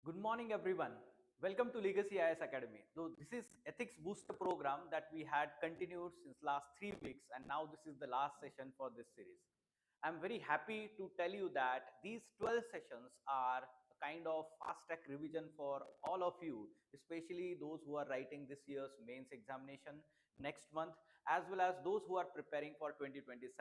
Good morning, everyone. Welcome to Legacy IS Academy. So this is Ethics Booster program that we had continued since last 3 weeks, and now this is the last session for this series. I'm very happy to tell you that these 12 sessions are a kind of fast track revision for all of you, especially those who are writing this year's mains examination next month, as well as those who are preparing for 2027.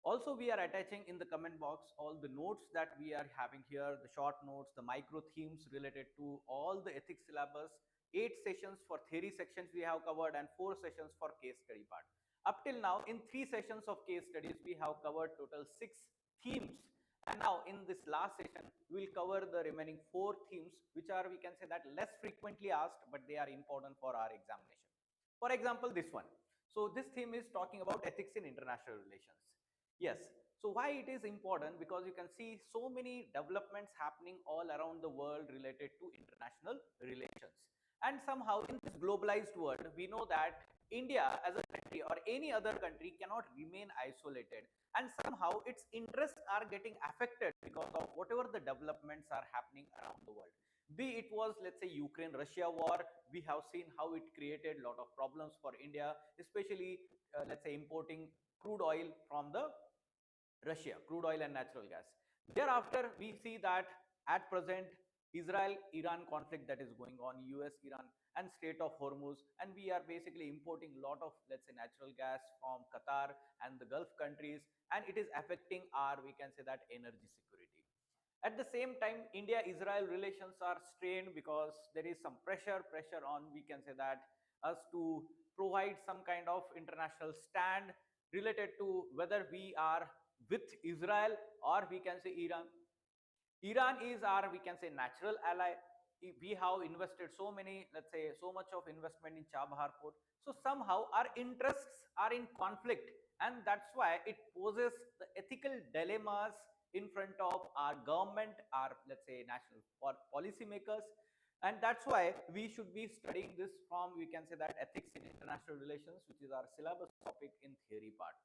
Also, we are attaching in the comment box all the notes that we are having here, the short notes, the micro themes related to all the ethics syllabus, 8 sessions for theory sections we have covered, and 4 sessions for case study part. Up till now, in 3 sessions of case studies, we have covered total 6 themes. And now in this last session, we will cover the remaining 4 themes, which are, we can say that, less frequently asked, but they are important for our examination. For example, this one. So this theme is talking about ethics in international relations. Yes. So why it is important? Because you can see so many developments happening all around the world related to international relations. And somehow in this globalized world, we know that India as a country or any other country cannot remain isolated. And somehow its interests are getting affected because of whatever the developments are happening around the world. Be it was, let's say, Ukraine-Russia war, we have seen how it created a lot of problems for India, especially, let's say, importing crude oil from the Russia, crude oil and natural gas. Thereafter, we see that at present, Israel-Iran conflict that is going on, US-Iran and Strait of Hormuz, and we are basically importing a lot of, let's say, natural gas from Qatar and the Gulf countries, and it is affecting our, we can say that, energy security. At the same time, India-Israel relations are strained because there is some pressure on, we can say that, us to provide some kind of international stand related to whether we are with Israel or we can say Iran. Iran is our, we can say, natural ally. We have invested so many, let's say, so much of investment in Chabahar port. So somehow our interests are in conflict, and that's why it poses the ethical dilemmas in front of our government, our, let's say, national policy makers. And that's why we should be studying this from, we can say that, ethics in international relations, which is our syllabus topic in theory part.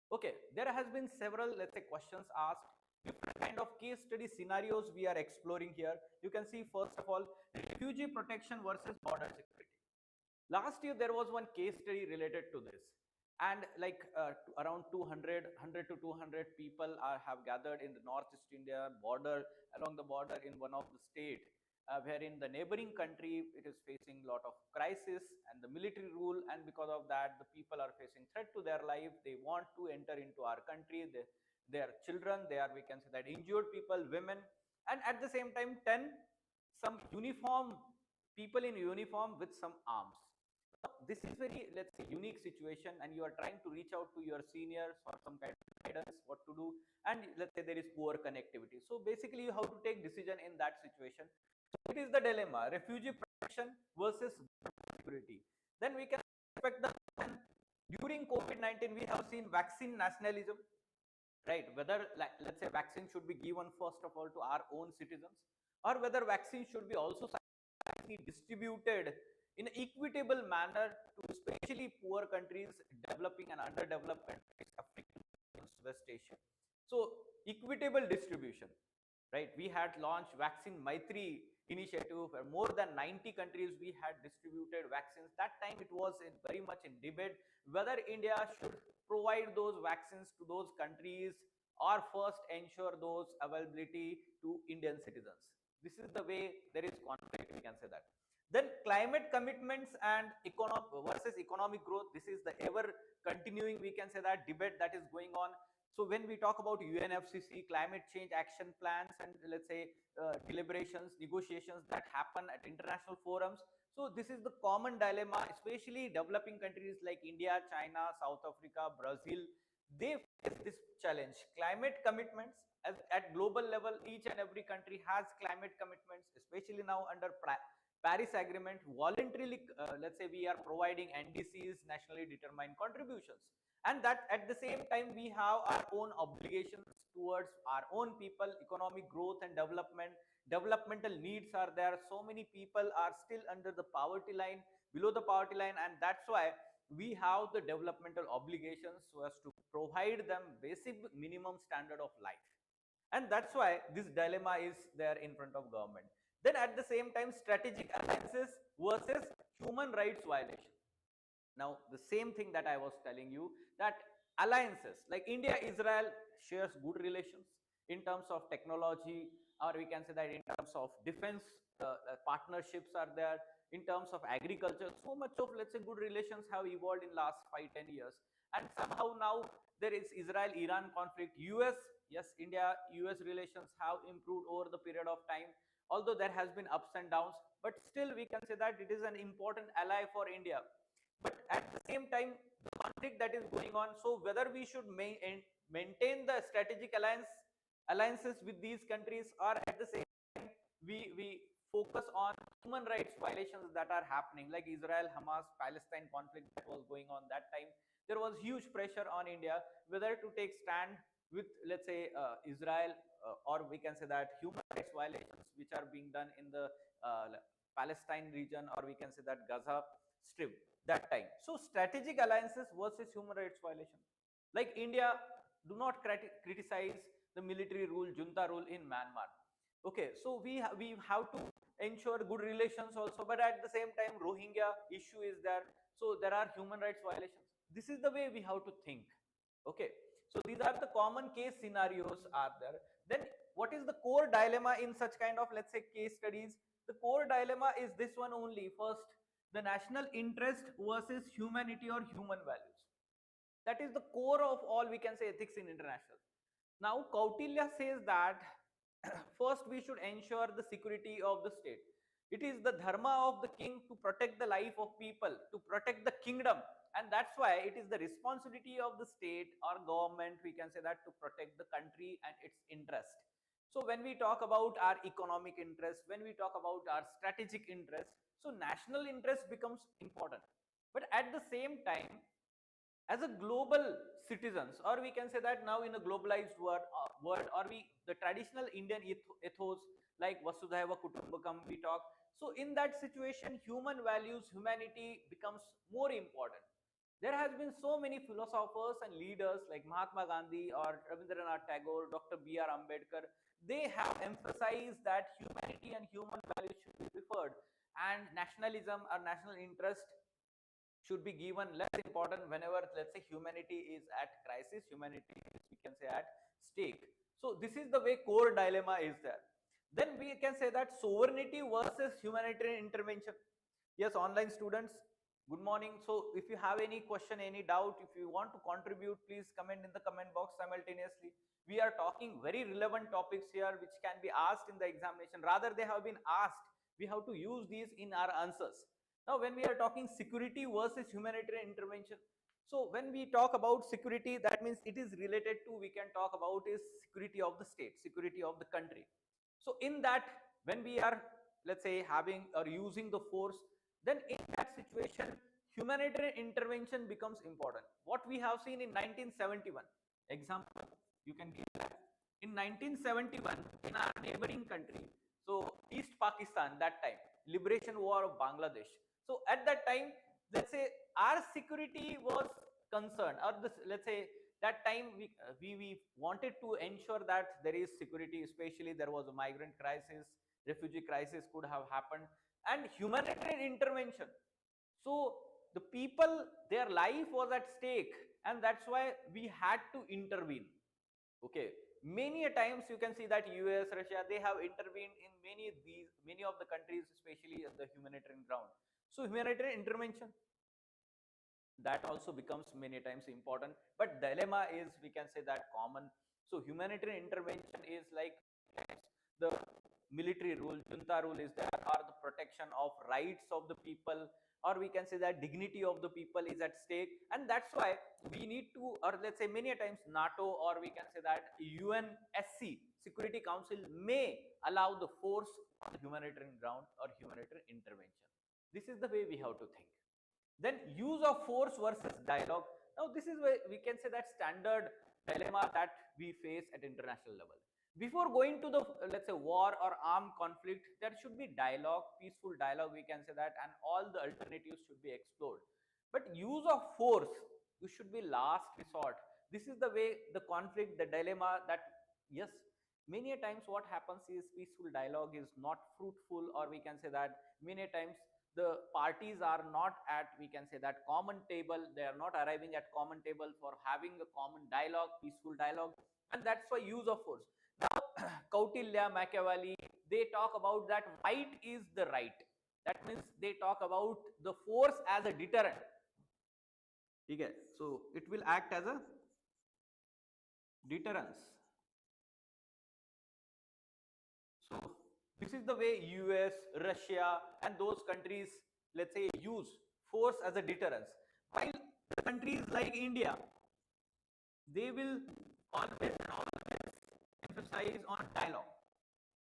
Okay, there has been several, let's say, questions asked, different kind of case study scenarios we are exploring here. You can see, first of all, refugee protection versus border security. Last year, there was one case study related to this. And like around 200 to 200 people have gathered in the Northeast India border, along the border in one of the state, wherein the neighboring country, it is facing a lot of crisis and the military rule, and because of that, the people are facing threat to their life. They want to enter into our country. They are children, they are, we can say that, injured people, women, and at the same time, 10 some uniform people in uniform with some arms. This is very, let's say, unique situation, and you are trying to reach out to your seniors for some kind of guidance what to do, and let's say there is poor connectivity. So basically you have to take decision in that situation. So it is the dilemma, refugee protection versus security. Then we can expect the, during COVID-19 we have seen vaccine nationalism, right? Whether, like, let's say, vaccine should be given first of all to our own citizens, or whether vaccine should be also distributed in an equitable manner to especially poor countries, developing and underdeveloped countries, African, West Asia. So equitable distribution, right? We had launched Vaccine Maitri initiative where more than 90 countries we had distributed vaccines. That time it was very much in debate whether India should provide those vaccines to those countries or first ensure those availability to Indian citizens. This is the way there is conflict, we can say that. Then climate commitments and versus economic growth. This is the ever continuing, we can say that, debate that is going on. So when we talk about UNFCCC, climate change action plans, and let's say deliberations, negotiations that happen at international forums. So this is the common dilemma, especially developing countries like India, China, South Africa, Brazil. They face this challenge. Climate commitments at global level, each and every country has climate commitments, especially now under Paris Agreement, voluntarily, let's say, we are providing NDCs, nationally determined contributions. And that at the same time, we have our own obligations towards our own people, economic growth and development. Developmental needs are there. So many people are still under the poverty line, below the poverty line, and that's why we have the developmental obligations so as to provide them basic minimum standard of life. And that's why this dilemma is there in front of government. Then at the same time, strategic alliances versus human rights violation. Now the same thing that I was telling you, that alliances like India Israel shares good relations in terms of technology, or we can say that in terms of defense, partnerships are there. In terms of agriculture, so much of, let's say, good relations have evolved in last 5-10 years. And somehow now there is Israel Iran conflict. US, yes, India US relations have improved over the period of time, although there has been ups and downs, but still we can say that it is an important ally for India. But at the same time, the conflict that is going on, so whether we should maintain the strategic alliances with these countries, or at the same time we focus on human rights violations that are happening, like Israel Hamas Palestine conflict that was going on that time. There was huge pressure on India whether to take stand with, let's say, Israel, or we can say that human rights violations which are being done in the Palestine region, or we can say that Gaza Strip that time. So strategic alliances versus human rights violation. Like India do not criticize the military rule, junta rule in Myanmar. Okay, so we have to ensure good relations also, but at the same time Rohingya issue is there, so there are human rights violations. This is the way we have to think. Okay, so these are the common case scenarios are there. Then what is the core dilemma in such kind of, let's say, case studies? The core dilemma is this one only. First, the national interest versus humanity or human values. That is the core of all, we can say, ethics in international. Now Kautilya says that first we should ensure the security of the state. It is the dharma of the king to protect the life of people, to protect the kingdom, and that's why it is the responsibility of the state or government, we can say that, to protect the country and its interest. So when we talk about our economic interest, when we talk about our strategic interest, so national interest becomes important. But at the same time, as a global citizens, or we can say that now in a globalized world, or we the traditional Indian ethos like Vasudhaiva Kutumbakam we talk. So in that situation, human values, humanity becomes more important. There has been so many philosophers and leaders like Mahatma Gandhi or Rabindranath Tagore, Dr. B.R. Ambedkar. They have emphasized that humanity and human values should be preferred, and nationalism or national interest should be given less important whenever, let's say, humanity is at crisis, humanity is, we can say, at stake. So this is the way core dilemma is there. Then we can say that sovereignty versus humanitarian intervention. Yes, online students, good morning. So if you have any question, any doubt, if you want to contribute, please comment in the comment box simultaneously. We are talking very relevant topics here which can be asked in the examination, rather they have been asked, we have to use these in our answers. Now when we are talking security versus humanitarian intervention, so when we talk about security, that means it is related to, we can talk about is security of the state, security of the country. So in that, when we are, let's say, having or using the force, then in that situation humanitarian intervention becomes important. What we have seen in 1971 example, you can give that. In 1971, in our neighboring country, so East Pakistan, that time liberation war of Bangladesh. So at that time, let's say, our security was concerned, or this, let's say, that time we wanted to ensure that there is security, especially there was a migrant crisis, refugee crisis could have happened, and humanitarian intervention. So the people, their life was at stake, and that's why we had to intervene. Okay, many a times you can see that US, Russia, they have intervened in many of the countries, especially at the humanitarian ground. So humanitarian intervention, that also becomes many times important, but dilemma is, we can say that, common. So humanitarian intervention is like the military rule, junta rule is there, or the protection of rights of the people, or we can say that dignity of the people is at stake. And that's why we need to, or let's say many times NATO, or we can say that UNSC Security Council may allow the force on the humanitarian ground or humanitarian intervention. This is the way we have to think. Then use of force versus dialogue. Now this is where we can say that standard dilemma that we face at international level. Before going to the, let's say, war or armed conflict, there should be dialogue, peaceful dialogue, we can say that, and all the alternatives should be explored. But use of force, you should be last resort. This is the way the conflict, the dilemma, that yes, many times what happens is peaceful dialogue is not fruitful, or we can say that many times the parties are not at, we can say that, common table. They are not arriving at common table for having a common dialogue, peaceful dialogue, and that's why use of force. Now Kautilya, Machiavelli, they talk about that might is the right. That means they talk about the force as a deterrent. Okay, so it will act as a deterrence. So this is the way US, Russia, and those countries, let's say, use force as a deterrence. While countries like India, they will always emphasize on dialogue.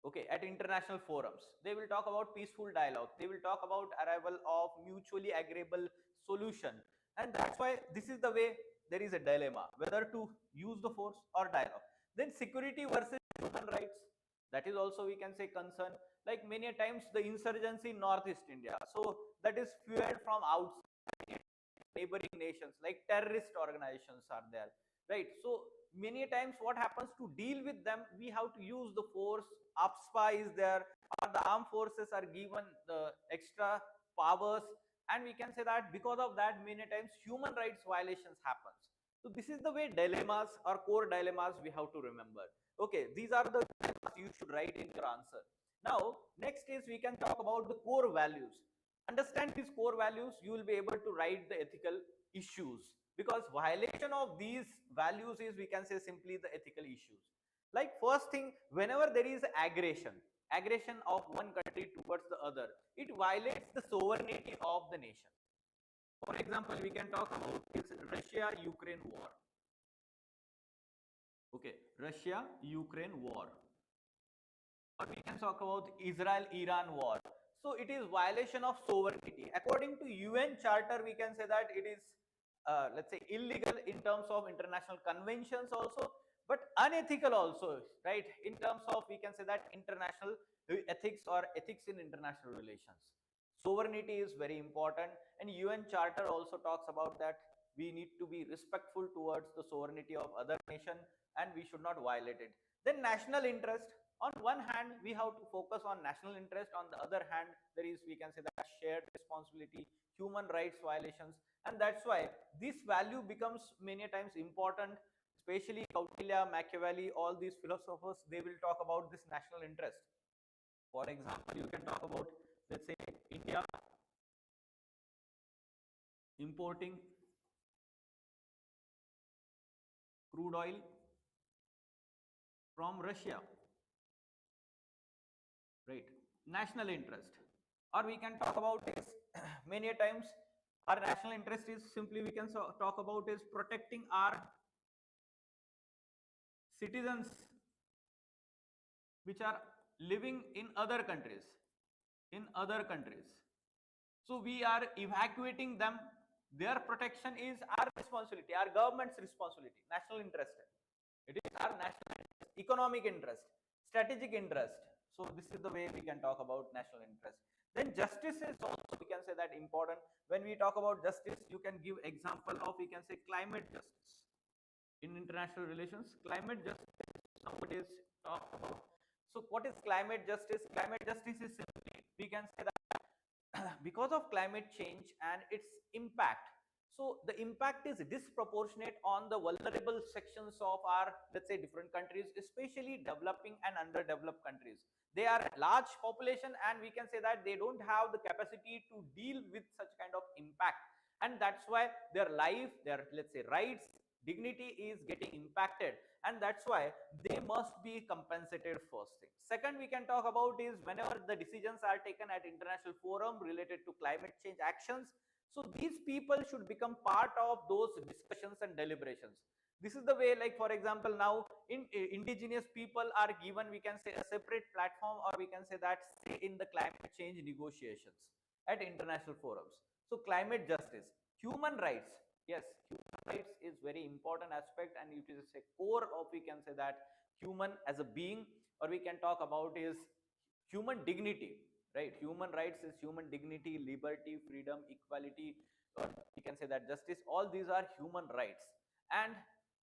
Okay, at international forums, they will talk about peaceful dialogue. They will talk about arrival of mutually agreeable solution, and that's why this is the way there is a dilemma whether to use the force or dialogue. Then security versus human rights, that is also, we can say, concern. Like many times the insurgency in Northeast India, so that is fueled from outside neighboring nations, like terrorist organizations are there, right? So many times what happens, to deal with them we have to use the force. APSPA is there, or the armed forces are given the extra powers, and we can say that because of that many times human rights violations happens. So this is the way dilemmas or core dilemmas we have to remember. Okay, these are the dilemmas you should write in your answer. Now next is we can talk about the core values. Understand these core values, you will be able to write the ethical issues, because violation of these values is, we can say, simply the ethical issues. Like first thing, whenever there is aggression of one country towards the other, it violates the sovereignty of the nation. For example, we can talk about this Russia Ukraine war. Okay, Russia Ukraine war, or we can talk about Israel Iran war. So it is violation of sovereignty. According to UN Charter, we can say that it is, let's say, illegal in terms of international conventions also, but unethical also, right? In terms of, we can say that, international ethics or ethics in international relations. Sovereignty is very important, and UN Charter also talks about that we need to be respectful towards the sovereignty of other nation, and we should not violate it. Then national interest, on one hand we have to focus on national interest, on the other hand there is, we can say that, shared responsibility, human rights violations, and that's why this value becomes many times important. Especially Kautilya, Machiavelli, all these philosophers, they will talk about this national interest. For example, you can talk about, let's say, India importing crude oil from Russia, right? National interest. Or we can talk about is many times our national interest is simply, we can talk about is protecting our citizens which are living in other countries, in other countries. So we are evacuating them. Their protection is our responsibility, our government's responsibility. National interest, it is our national interest, economic interest, strategic interest. So this is the way we can talk about national interest. Then justice is also, we can say that, important. When we talk about justice, you can give example of, we can say, climate justice. In international relations, climate justice nowadays talk about. So what is climate justice? Climate justice is simply, we can say that, because of climate change and its impact, so the impact is disproportionate on the vulnerable sections of our, let's say, different countries, especially developing and underdeveloped countries. They are large population, and we can say that they don't have the capacity to deal with such kind of impact, and that's why their life, their, let's say, rights, dignity is getting impacted, and that's why they must be compensated. First thing. Second, we can talk about is whenever the decisions are taken at international forum related to climate change actions, so these people should become part of those discussions and deliberations. This is the way, like for example, now indigenous people are given, we can say, a separate platform, or we can say that, say in the climate change negotiations at international forums. So climate justice, human rights, yes, human rights is very important aspect, and it is a core of, we can say that, human as a being, or we can talk about is human dignity, right? Human rights is human dignity, liberty, freedom, equality, or we can say that justice. All these are human rights, and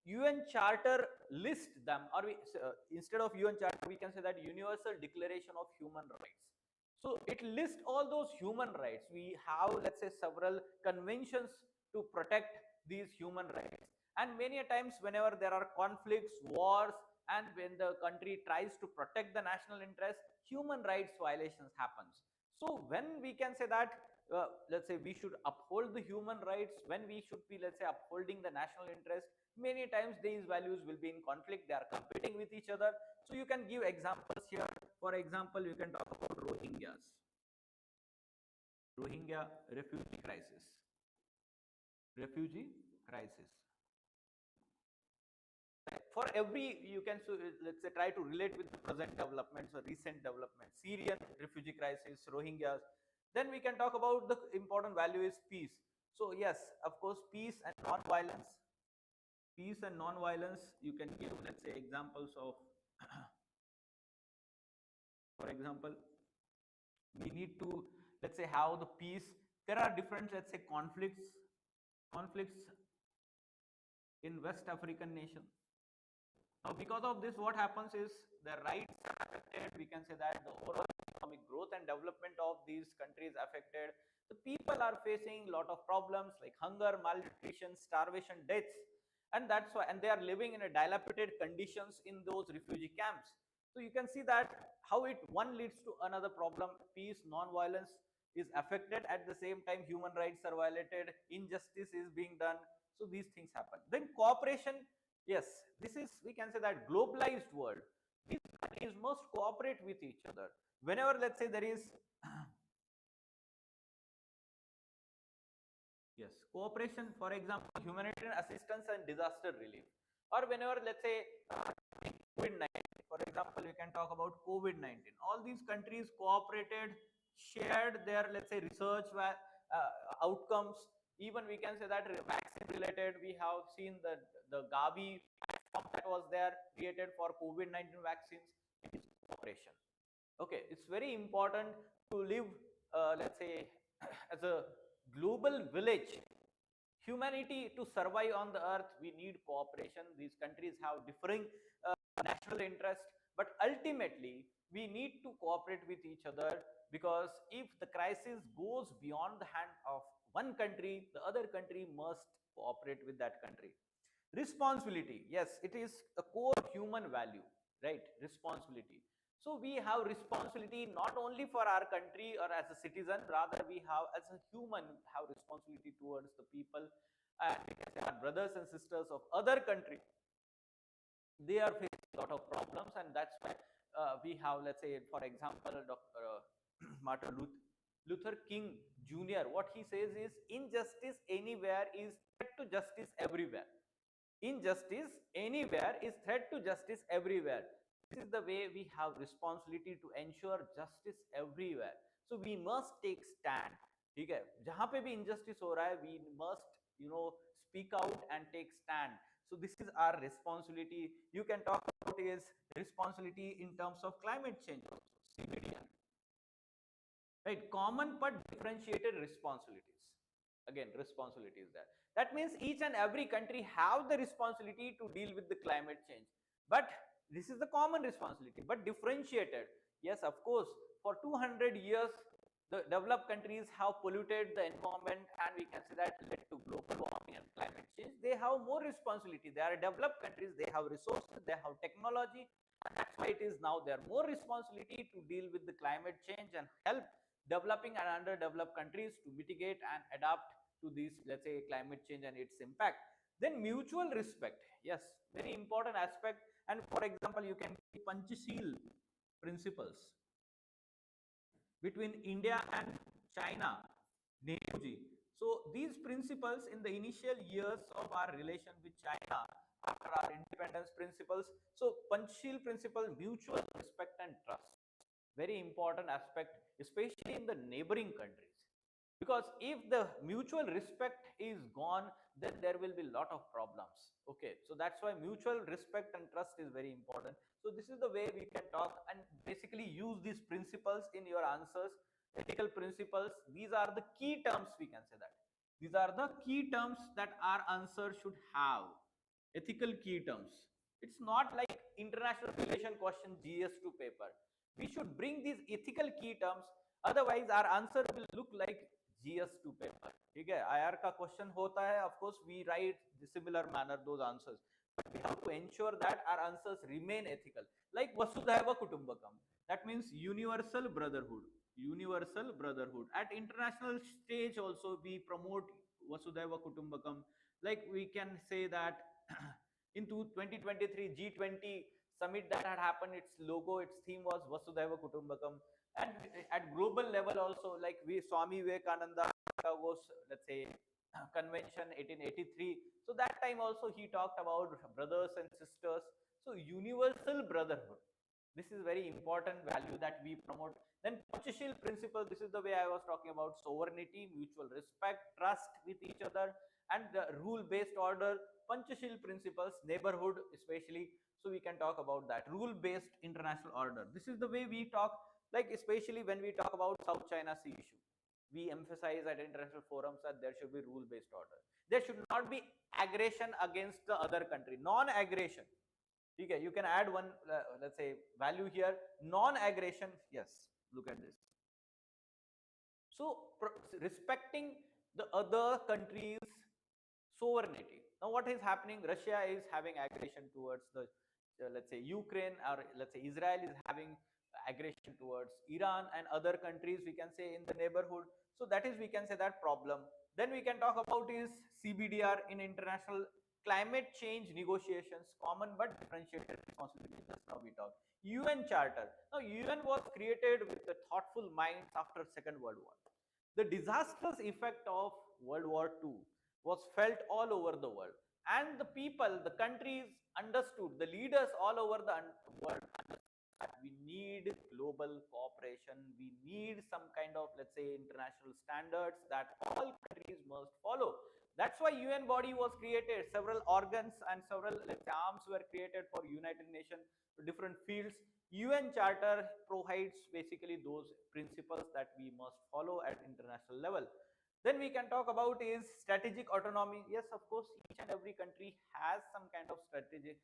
UN Charter lists them, or instead of UN Charter, we can say that Universal Declaration of Human Rights. So it lists all those human rights. We have, let's say, several conventions to protect these human rights. And many a times, whenever there are conflicts, wars, and when the country tries to protect the national interest, human rights violations happens. So when we can say that, let's say, we should uphold the human rights, when we should be, let's say, upholding the national interest, many times these values will be in conflict. They are competing with each other. So you can give examples here. For example, you can talk about Rohingya refugee crisis. Refugee crisis. For every, you can, so let's say, try to relate with the present developments or recent developments. Syrian refugee crisis, Rohingyas. Then we can talk about the important value is peace. So yes, of course, peace and non-violence. Peace and non-violence, you can give, let's say, examples of, for example, we need to, let's say, have the peace. There are different, let's say, conflicts in West African nations. Now, because of this, what happens is the rights are affected. We can say that the overall economic growth and development of these countries affected. The people are facing a lot of problems like hunger, malnutrition, starvation, deaths, and that's why. And they are living in a dilapidated conditions in those refugee camps. So you can see that how it one leads to another problem. Peace, non-violence is affected. At the same time, human rights are violated. Injustice is being done. So these things happen. Then cooperation. Yes, this is, we can say that, globalized world. These countries must cooperate with each other. Whenever, let's say, there is yes, cooperation, for example, humanitarian assistance and disaster relief. Or whenever, let's say, COVID-19, for example, we can talk about COVID-19. All these countries cooperated, shared their, let's say, research outcomes. Even we can say that vaccine related, we have seen the Gavi platform that was there created for COVID-19 vaccines. It is cooperation. Okay, it's very important to live, let's say, as a global village. Humanity, to survive on the earth, we need cooperation. These countries have differing national interest, but ultimately we need to cooperate with each other, because if the crisis goes beyond the hand of one country, the other country must cooperate with that country. Responsibility, yes, it is a core human value, right? Responsibility. So we have responsibility not only for our country or as a citizen, rather we have, as a human, have responsibility towards the people, and our brothers and sisters of other country. They are facing a lot of problems, and that's why we have, let's say, for example, Dr. Martin Luther King Jr. What he says is, injustice anywhere is threat to justice everywhere. Injustice anywhere is threat to justice everywhere. This is the way we have responsibility to ensure justice everywhere. So we must take stand. ठीक है, जहां पे भी injustice हो रहा है, we must, speak out and take stand. So this is our responsibility. You can talk about is responsibility in terms of climate change also, CBDR. Right, common but differentiated responsibilities. Again, responsibility is there. That means each and every country have the responsibility to deal with the climate change, but this is the common responsibility, but differentiated. Yes, of course, for 200 years the developed countries have polluted the environment, and we can say that led to global warming and climate change. They have more responsibility. They are developed countries, they have resources, they have technology, and that's why it is now their more responsibility to deal with the climate change and help developing and underdeveloped countries to mitigate and adapt to these, let's say, climate change and its impact. Then mutual respect, yes, very important aspect. And for example, you can see Panchasheel principles between India and China, Nehruji. So these principles in the initial years of our relation with China after our independence principles. So Panchasheel principle, mutual respect and trust, very important aspect, especially in the neighboring countries. Because if the mutual respect is gone, then there will be a lot of problems. Okay, so that's why mutual respect and trust is very important. So this is the way we can talk and basically use these principles in your answers. Ethical principles, these are the key terms, we can say that. These are the key terms that our answer should have. Ethical key terms. It's not like international relation question GS2 paper. We should bring these ethical key terms, otherwise our answer will look like GS2 paper. ठीक है, IR का question होता है, of course we write the similar manner those answers, but we have to ensure that our answers remain ethical, like Vasudhaiva Kutumbakam. That means universal brotherhood. Universal brotherhood. At international stage also we promote Vasudhaiva Kutumbakam. Like we can say that in 2023 G20 summit that had happened, its logo, its theme was Vasudhaiva Kutumbakam. And at global level also, like we Swami Vivekananda was, let's say, convention 1883. So that time also he talked about brothers and sisters. So universal brotherhood. This is very important value that we promote. Then Panchashil principle. This is the way I was talking about sovereignty, mutual respect, trust with each other, and the rule-based order. Panchashil principles, neighborhood especially. So we can talk about that rule-based international order. This is the way we talk. Like especially when we talk about South China Sea issue, we emphasize at international forums that there should be rule-based order. There should not be aggression against the other country. Non-aggression. Okay, you can add one, let's say, value here. Non-aggression. Yes, look at this. So respecting the other countries' sovereignty. Now, what is happening? Russia is having aggression towards the, let's say, Ukraine, or let's say Israel is having aggression towards Iran and other countries, we can say, in the neighborhood. So that is, we can say, that problem. Then we can talk about is CBDR in international climate change negotiations, common but differentiated responsibility. Just now we talked. UN Charter. Now, UN was created with the thoughtful minds after Second World War. The disastrous effect of World War II was felt all over the world, and the people, the countries understood, the leaders all over the world understood that we need global cooperation, we need some kind of, let's say, international standards that all countries must follow. That's why UN body was created, several organs and several, let's say, arms were created for United Nations to different fields. UN Charter provides basically those principles that we must follow at international level. Then we can talk about is strategic autonomy. Yes, of course, each and every country has some kind of strategic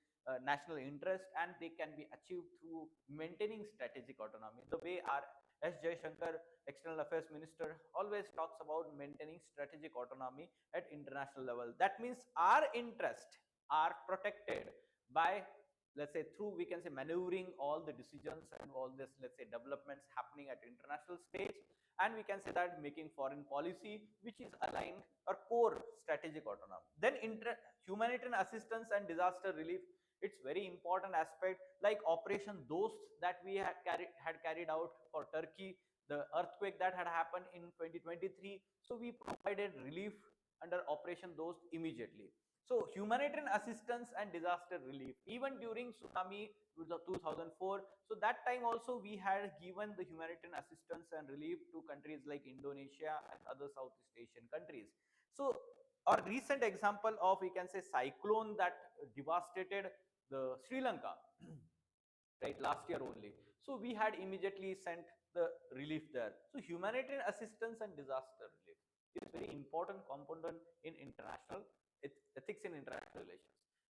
national interest, and they can be achieved through maintaining strategic autonomy. The way our S. Jaishankar, External Affairs Minister, always talks about maintaining strategic autonomy at international level. That means our interests are protected by, let's say, through, we can say, maneuvering all the decisions and all this, let's say, developments happening at international stage. And we can say that making foreign policy which is aligned or core strategic autonomy. Then humanitarian assistance and disaster relief. It's very important aspect, like Operation Dost that we had carried out for Turkey, the earthquake that had happened in 2023. So we provided relief under Operation Dost immediately. So humanitarian assistance and disaster relief, even during tsunami 2004. So that time also we had given the humanitarian assistance and relief to countries like Indonesia and other Southeast Asian countries. So our recent example of, we can say, cyclone that devastated the Sri Lanka, right, last year only. So we had immediately sent the relief there. So humanitarian assistance and disaster relief is very important component in international ethics in international relations.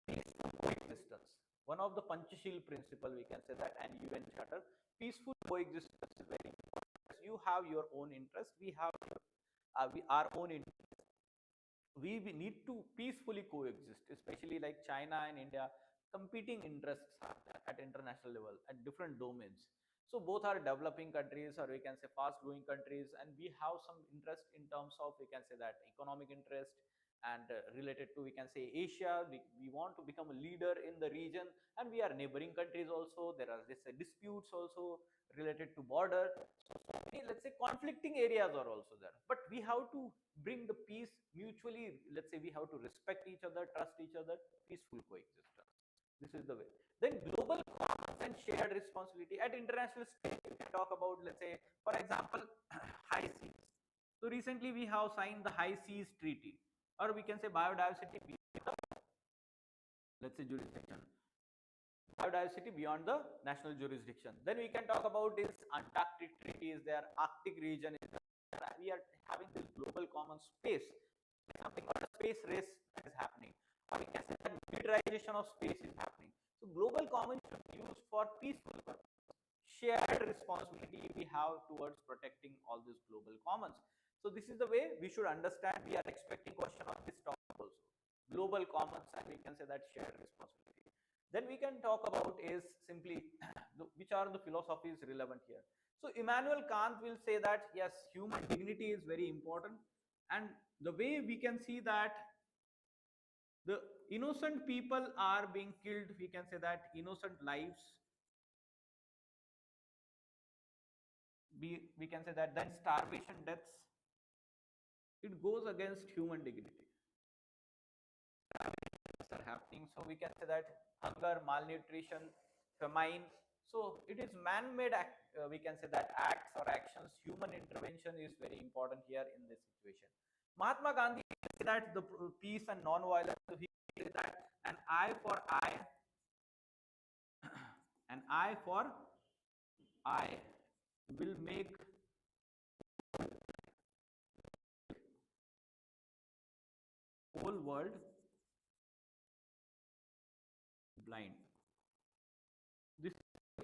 Peaceful coexistence, one of the Panchashil principle, we can say that, and UN Charter. Peaceful coexistence is very important. You have your own interest, we have our own interest. We need to peacefully coexist, especially like China and India, competing interests at international level at different domains. So both are developing countries, or we can say fast growing countries, and we have some interest in terms of, we can say that, economic interest, and related to, we can say, Asia. We want to become a leader in the region, and we are neighboring countries also. There are, let's say, disputes also related to border. So many, let's say, conflicting areas are also there, but we have to bring the peace mutually. Let's say we have to respect each other, trust each other, peaceful coexistence. This is the way. Then global commons and shared responsibility at international stage. We can talk about, let's say, for example, high seas. So recently we have signed the High Seas Treaty, or we can say biodiversity beyond the, let's say, jurisdiction. Biodiversity beyond the national jurisdiction. Then we can talk about this Antarctic Treaty is there, Arctic region is there. We are having this global common space, something called a space race that is happening. we can say that militarization of space is happening. So global commons should be used for peaceful purpose. Shared responsibility we have towards protecting all these global commons. So this is the way we should understand. We are expecting question on this topic also. Global commons, and we can say that shared responsibility. Then we can talk about is simply which are the philosophies relevant here. So Immanuel Kant will say that yes, human dignity is very important, and the way we can see that the innocent people are being killed, we can say that innocent lives, we can say that then starvation deaths, it goes against human dignity are happening. So we can say that hunger, malnutrition, famine. So it is man-made we can say that acts or actions. Human intervention is very important here in this situation. Mahatma Gandhi said that the peace and non-violence. So he said that an eye for eye, an eye for eye will make whole world blind. This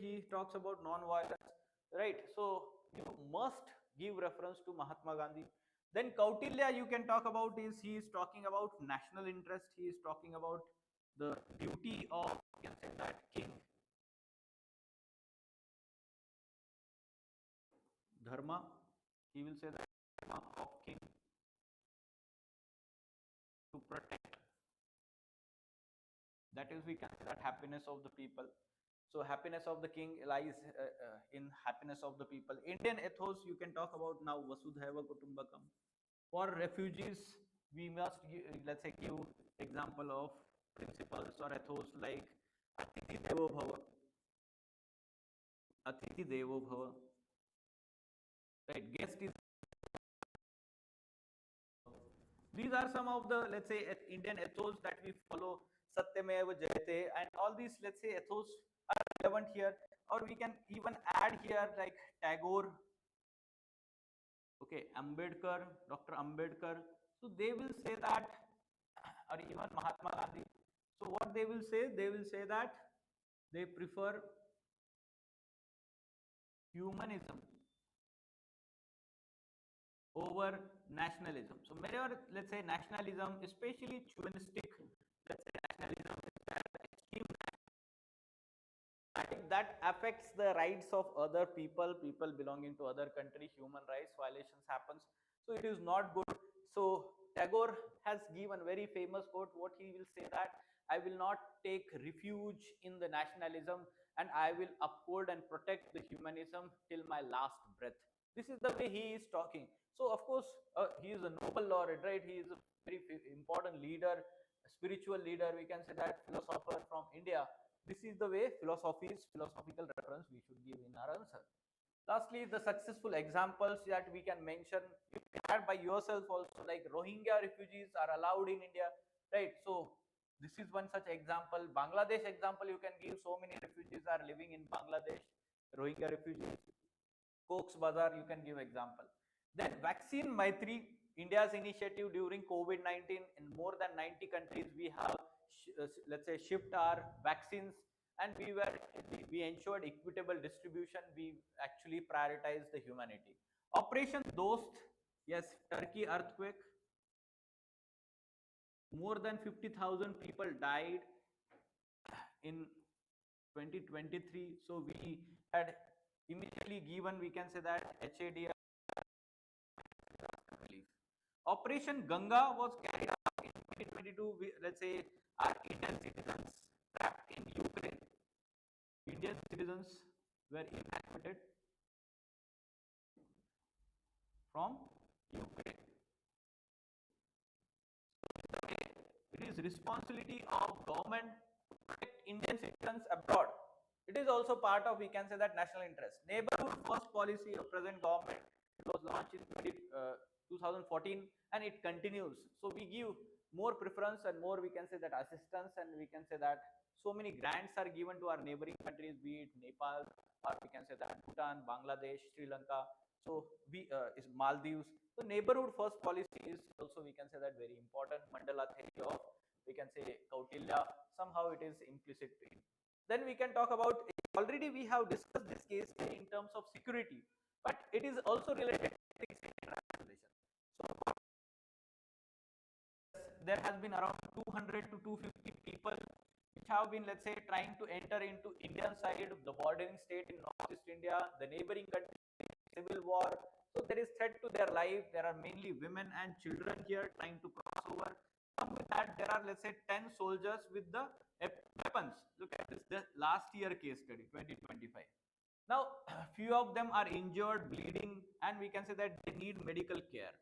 he talks about non-violence, right? So you must give reference to Mahatma Gandhi. Then Kautilya, you can talk about is he is talking about national interest. He is talking about the duty of, you can say that, king. Dharma, he will say that dharma of king to protect. That is, we can say that happiness of the people. So happiness of the king lies in happiness of the people. Indian ethos, you can talk about now Vasudhaiva Kutumbakam. For refugees, we must give, let's say, give example of principles or ethos like Atithi Devo Bhava, Atithi Devo Bhava, right? Guest is. These are some of the, let's say, Indian ethos that we follow. Satyameva Jayate, and all these, let's say, ethos are relevant here. Or we can even add here like Tagore, okay, Ambedkar, Dr. Ambedkar. So they will say that, or even Mahatma Gandhi. So what they will say? They will say that they prefer humanism over nationalism. So whenever, let's say, nationalism, especially chauvinistic, let's say nationalism, that affects the rights of other people, people belonging to other country, human rights violations happens. So it is not good. So Tagore has given very famous quote. What he will say that I will not take refuge in the nationalism, and I will uphold and protect the humanism till my last breath. This is the way he is talking. So of course he is a Nobel laureate, right? He is a very important leader, spiritual leader, we can say that, philosopher from India. This is the way philosophical reference we should give in our answer. Lastly, the successful examples that we can mention, you can add by yourself also, like Rohingya refugees are allowed in India, right? So this is one such example. Bangladesh example, you can give. So many refugees are living in Bangladesh, Rohingya refugees. Cox's Bazar, you can give example. Then Vaccine Maitri, India's initiative during COVID-19, in more than 90 countries we have let's say shipped our vaccines, and we ensured equitable distribution. We actually prioritized the humanity. Operation Dost, yes, Turkey earthquake, more than 50,000 people died in 2023. So we had immediately given, we can say that, HAD. Operation Ganga was carried out in 2022. Let's say our Indian citizens trapped in Ukraine. Indian citizens were evacuated from Ukraine. It is responsibility of government to protect Indian citizens abroad. It is also part of, we can say that, national interest. Neighborhood first policy of present government, it was launched in 2014, and it continues. So we give more preference and more, we can say that, assistance, and we can say that so many grants are given to our neighboring countries, be it Nepal, or we can say that Bhutan, Bangladesh, Sri Lanka. So we is Maldives. So neighborhood first policy is also, we can say that, very important. Mandela theory of we can say Kautilya, somehow it is implicit to it. Then we can talk about, already we have discussed this case in terms of security, but it is also related to ethics in international relations. So there has been around 200 to 250 people which have been, let's say, trying to enter into Indian side, the bordering state in Northeast India, the neighboring country, civil war. So there is threat to their life. There are mainly women and children here trying to cross over. Along with that, there are, let's say, 10 soldiers with the weapons. Look at this, the last year case study, 2025. Now, few of them are injured, bleeding, and we can say that they need medical care.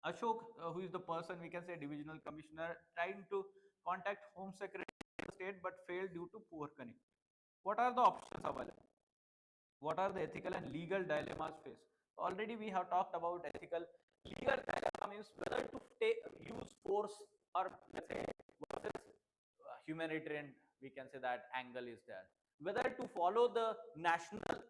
Ashok, who is the person, we can say divisional commissioner, trying to contact Home Secretary of the state but failed due to poor connectivity. What are the options available? What are the ethical and legal dilemmas faced? Already we have talked about ethical. Legal dilemma means whether to use force or, let's say, versus humanitarian, we can say that angle is there. Whether to follow the national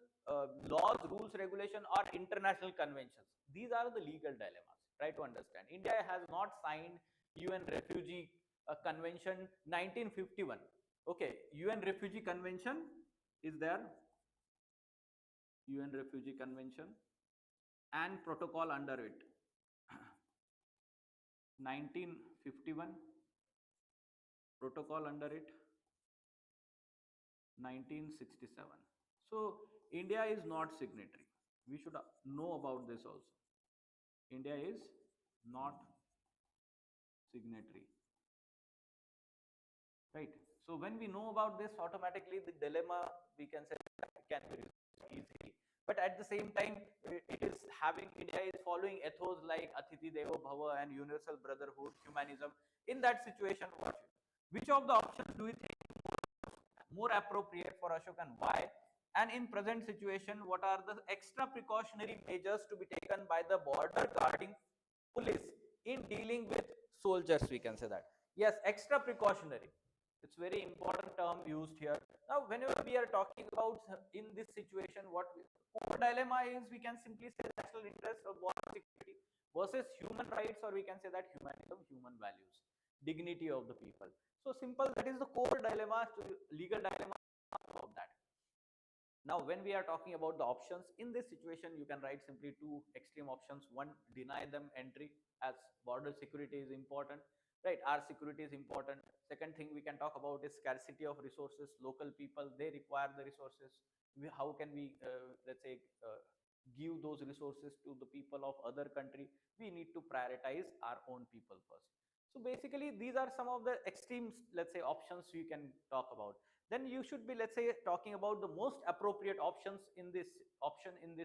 laws, rules, regulation, or international conventions. These are the legal dilemmas. Try to understand. India has not signed UN Refugee Convention 1951. Okay, UN Refugee Convention is there. UN Refugee Convention and protocol under it. 1951, protocol under it, 1967. So India is not signatory. We should know about this also. India is not signatory, right? So when we know about this, automatically the dilemma, we can say, can be resolved easily. But at the same time, it is having, India is following ethos like Atithi Devo Bhava and universal brotherhood, humanism. In that situation, which of the options do you think more appropriate for Ashok and why? And in present situation, what are the extra precautionary measures to be taken by the border guarding police in dealing with soldiers, we can say that. Yes, extra precautionary. It's very important term used here. Now, whenever we are talking about in this situation, what core dilemma is, we can simply say national interest or border security versus human rights, or we can say that humanism, human values, dignity of the people. So simple, that is the core dilemma, legal dilemma of that. Now, when we are talking about the options in this situation, you can write simply two extreme options. One, deny them entry, as border security is important, right? Our security is important. Second thing we can talk about is scarcity of resources. Local people, they require the resources. How can we, let's say, give those resources to the people of other country? We need to prioritize our own people first. So basically, these are some of the extremes, let's say, options you can talk about. Then you should be, let's say, talking about the most appropriate options in this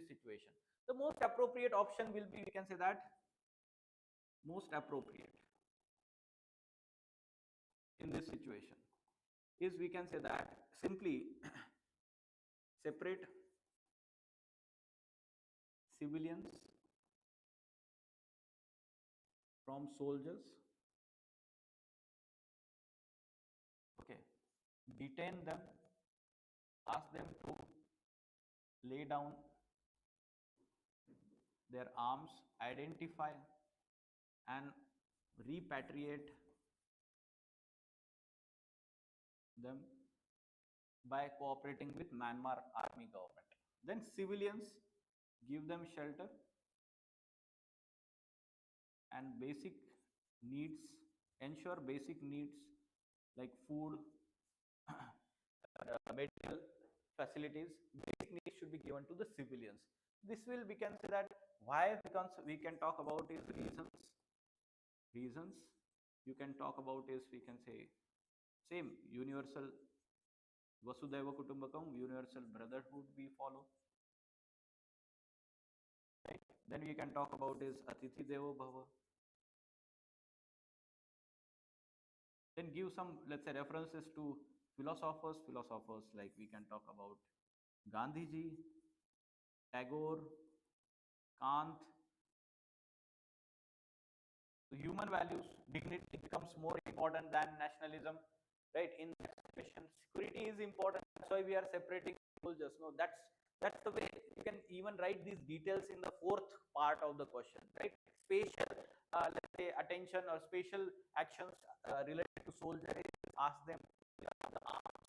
situation. The most appropriate option will be, we can say that, most appropriate in this situation is, we can say that, simply separate civilians from soldiers. Okay, detain them, ask them to lay down their arms, identify and repatriate them by cooperating with Myanmar army government. Then civilians, give them shelter and basic needs, ensure basic needs like food, medical facilities, basic needs should be given to the civilians. This will, we can say that, why? Because we can talk about is reasons you can talk about is, we can say, same universal Vasudhaiva Kutumbakam, universal brotherhood we follow. Right? Then we can talk about is Atithi Devo Bhava. Then give some, let's say, references to philosophers like we can talk about Gandhiji, Tagore, Kant. So human values, dignity becomes more important than nationalism, right? In that situation, security is important. That's why we are separating soldiers. No, that's the way you can even write these details in the fourth part of the question, right? Spatial, let's say, attention or spatial actions related soldier is, ask them the arms,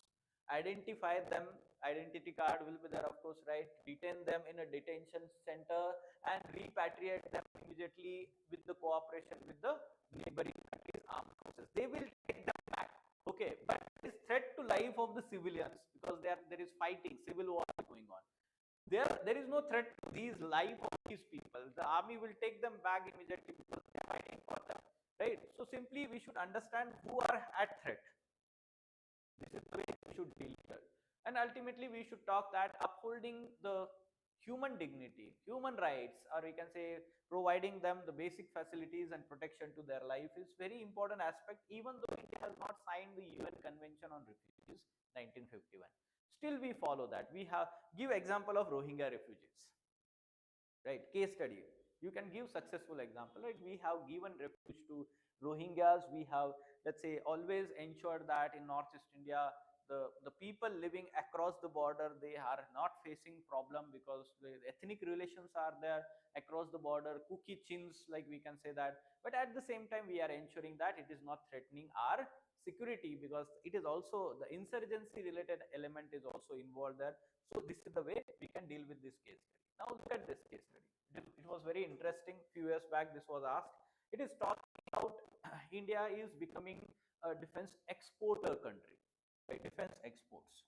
identify them, identity card will be there, of course, right? Detain them in a detention center and repatriate them immediately with the cooperation with the neighboring countries' armed forces. They will take them back. Okay, but it is threat to life of the civilians because there is fighting, civil war going on. There is no threat to these life of these people. The army will take them back immediately because they are fighting for them, right? So simply we should understand who are at threat. This is the way we should deal here. And ultimately, we should talk that upholding the human dignity, human rights, or we can say providing them the basic facilities and protection to their life is very important aspect, even though India has not signed the UN Convention on Refugees 1951. Still, we follow that. We have give example of Rohingya refugees, right? Case study. You can give successful example, right? We have given refuge to Rohingyas. We have, let's say, always ensured that in Northeast India, the people living across the border, they are not facing problem because the ethnic relations are there across the border, cookie chins, like we can say that. But at the same time, we are ensuring that it is not threatening our security because it is also the insurgency related element is also involved there. So this is the way we can deal with this case study. Now look at this case study. It was very interesting. Few years back, this was asked. It is talking about India is becoming a defense exporter country, right? Defense exports.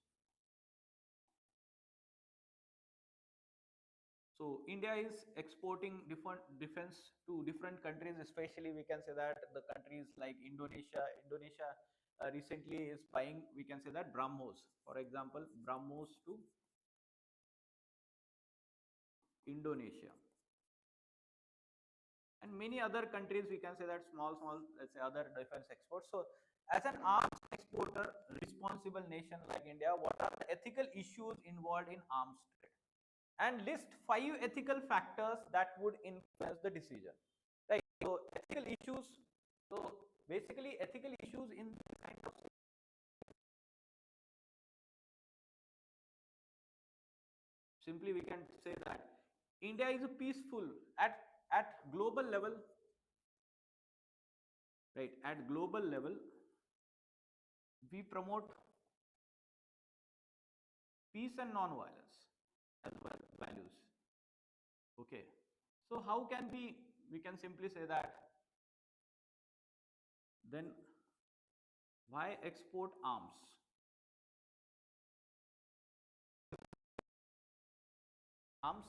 So India is exporting different defense to different countries, especially we can say that the countries like Indonesia. Indonesia recently is buying, we can say that BrahMos, for example, BrahMos to Indonesia. And many other countries, we can say that small, let's say other defense exports. So as an arms exporter, responsible nation like India, what are the ethical issues involved in arms trade? And list 5 ethical factors that would influence the decision. Right. So ethical issues. So basically ethical issues in this kind of simply we can say that India is a peaceful at global level, right? At global level, we promote peace and non-violence as well values. Okay. So how can we can simply say that then why export arms? Arms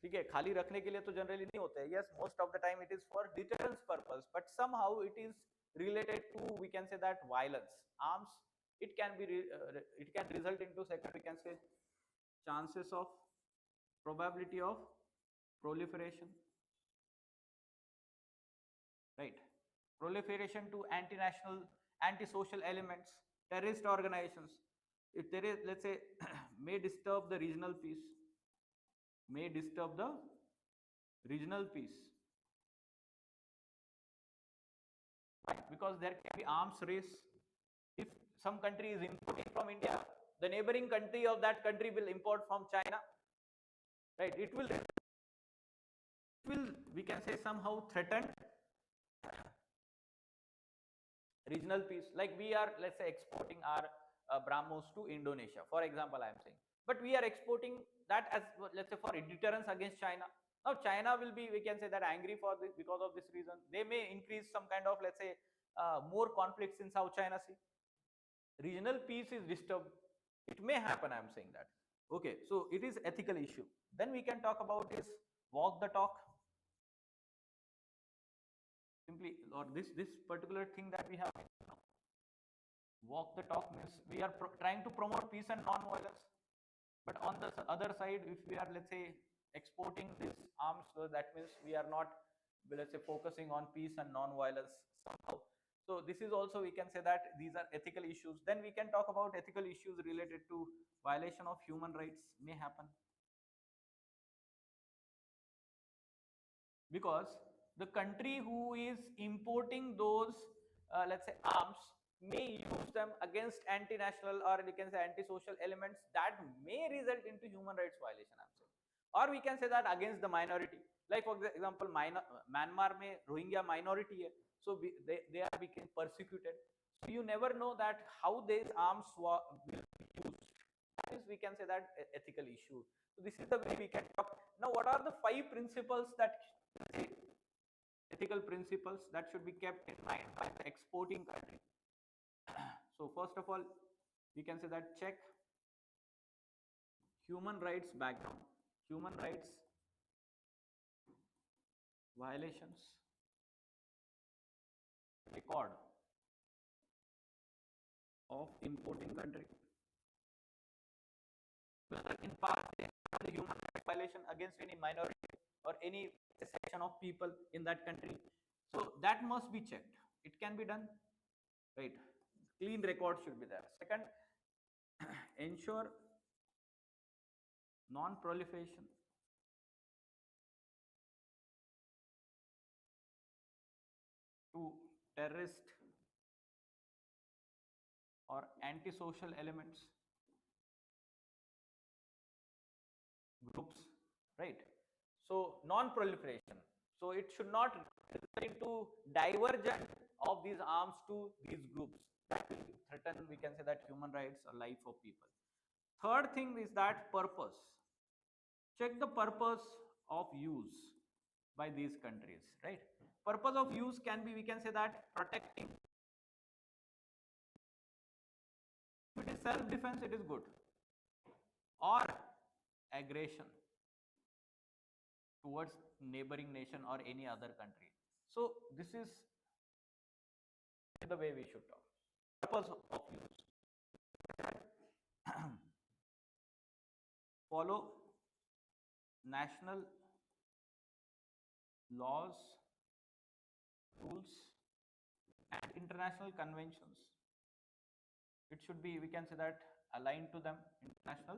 ठीक है खाली रखने के लिए तो generally नहीं होते. Yes, most of the time it is for deterrence purpose, but somehow it is related to, we can say that, violence. Arms, it can be it can result into second, we can say, chances of probability of proliferation, right? Proliferation to anti-national, anti-social elements, terrorist organizations. If there is, let's say, may disturb the regional peace, may disturb the regional peace, right? Because there can be arms race. If some country is importing from India, the neighboring country of that country will import from China, right? It will, we can say, somehow threaten regional peace. Like we are, let's say, exporting our BrahMos to Indonesia, for example, I am saying, but we are exporting that as, let's say, for deterrence against China. Now China will be, we can say that, angry for this because of this reason. They may increase some kind of, let's say, more conflicts in South China Sea. Regional peace is disturbed. It may happen, I am saying that. Okay, so it is ethical issue. Then we can talk about this walk the talk. Simply, or this particular thing that we have now. Walk the talk means we are trying to promote peace and non-violence. But on the other side, if we are, let's say, exporting this arms, so that means we are not, let's say, focusing on peace and non-violence somehow. So this is also, we can say that these are ethical issues. Then we can talk about ethical issues related to violation of human rights may happen. Because the country who is importing those, let's say, arms may use them against anti-national, or we can say anti-social elements that may result into human rights violation, I'm saying. Or we can say that against the minority. Like for example, Myanmar mein Rohingya minority hai, so they are became persecuted. So you never know that how these arms will be used. That is, we can say that ethical issue. So this is the way we can talk. Now, what are the 5 principles that ethical principles that should be kept in mind by the exporting country? So first of all, we can say that check human rights background, human rights violations record of importing country. Whether in past they have the human rights violation against any minority or any section of people in that country. So that must be checked. It can be done, right? Clean record should be there. Second, ensure non-proliferation to terrorist or antisocial elements, groups, right? So non-proliferation. So it should not result into diversion of these arms to these groups that will threaten, we can say that, human rights or life of people. Third thing is that purpose. Check the purpose of use by these countries, right? Purpose of use can be, we can say that, protecting. If it is self-defense, it is good. Or aggression towards neighboring nation or any other country. So this is the way we should talk. Purpose of use. Follow national laws, rules, and international conventions. It should be, we can say that, aligned to them, international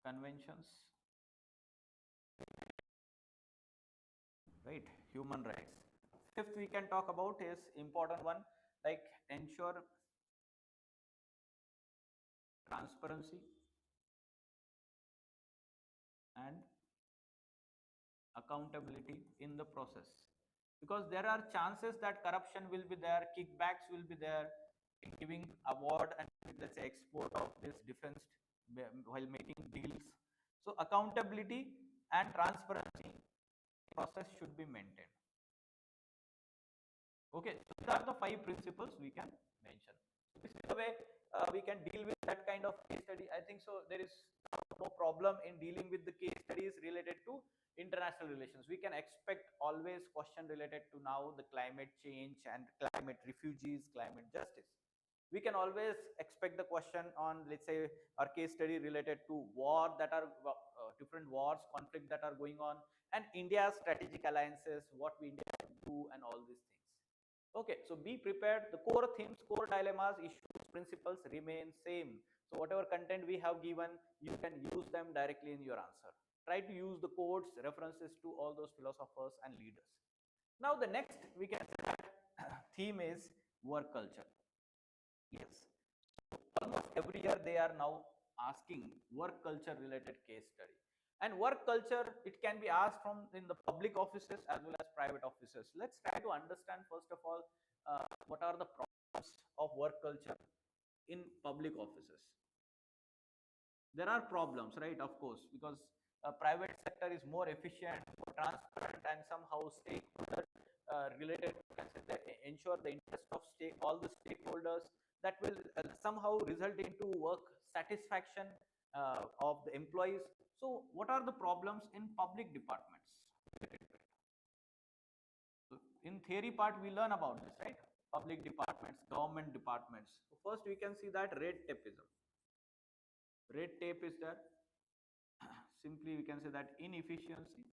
conventions, right? Human rights. Fifth, we can talk about is important one, like ensure transparency and accountability in the process, because there are chances that corruption will be there, kickbacks will be there in giving award and, let's say, export of this defense while making deals. So accountability and transparency process should be maintained. Okay, so these are the 5 principles we can mention. This is the way we can deal with that kind of case study. I think so there is no problem in dealing with the case studies related to international relations. We can expect always question related to now the climate change and climate refugees, climate justice. We can always expect the question on, let's say, our case study related to war, that are different wars, conflict that are going on, and India's strategic alliances, what we India do, and all these things. Okay, so be prepared. The core themes, core dilemmas, issues, principles remain same. So whatever content we have given, you can use them directly in your answer. Try to use the quotes, references to all those philosophers and leaders. Now the next, we can say that theme is work culture. Yes. So almost every year they are now asking work culture related case study. And work culture, it can be asked from in the public offices as well as private offices. Let's try to understand first of all what are the problems of work culture in public offices. There are problems, right? Of course, because private sector is more efficient, more transparent, and somehow stakeholder related, ensure the interest of all the stakeholders, that will somehow result into work satisfaction of the employees. So what are the problems in public departments? So in theory part we learn about this, right? Public departments, government departments. So first we can see that red tapeism. Red tape is there. Simply we can say that inefficiency,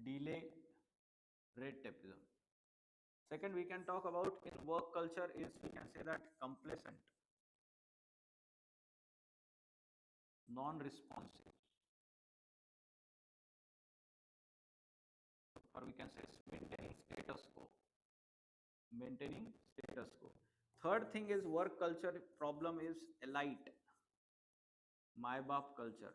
delay, red tapeism. Second, we can talk about in work culture is, we can say that, complacent, non-responsive, or we can say maintaining status quo. Maintaining status quo. Third thing is work culture problem is elite, my baap culture.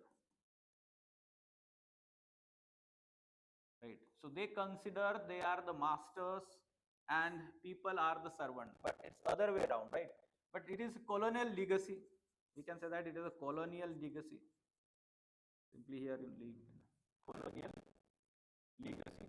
Right. So they consider they are the masters and people are the servant, but it's other way around, right? But it is colonial legacy. We can say that it is a colonial legacy. Simply here in colonial legacy.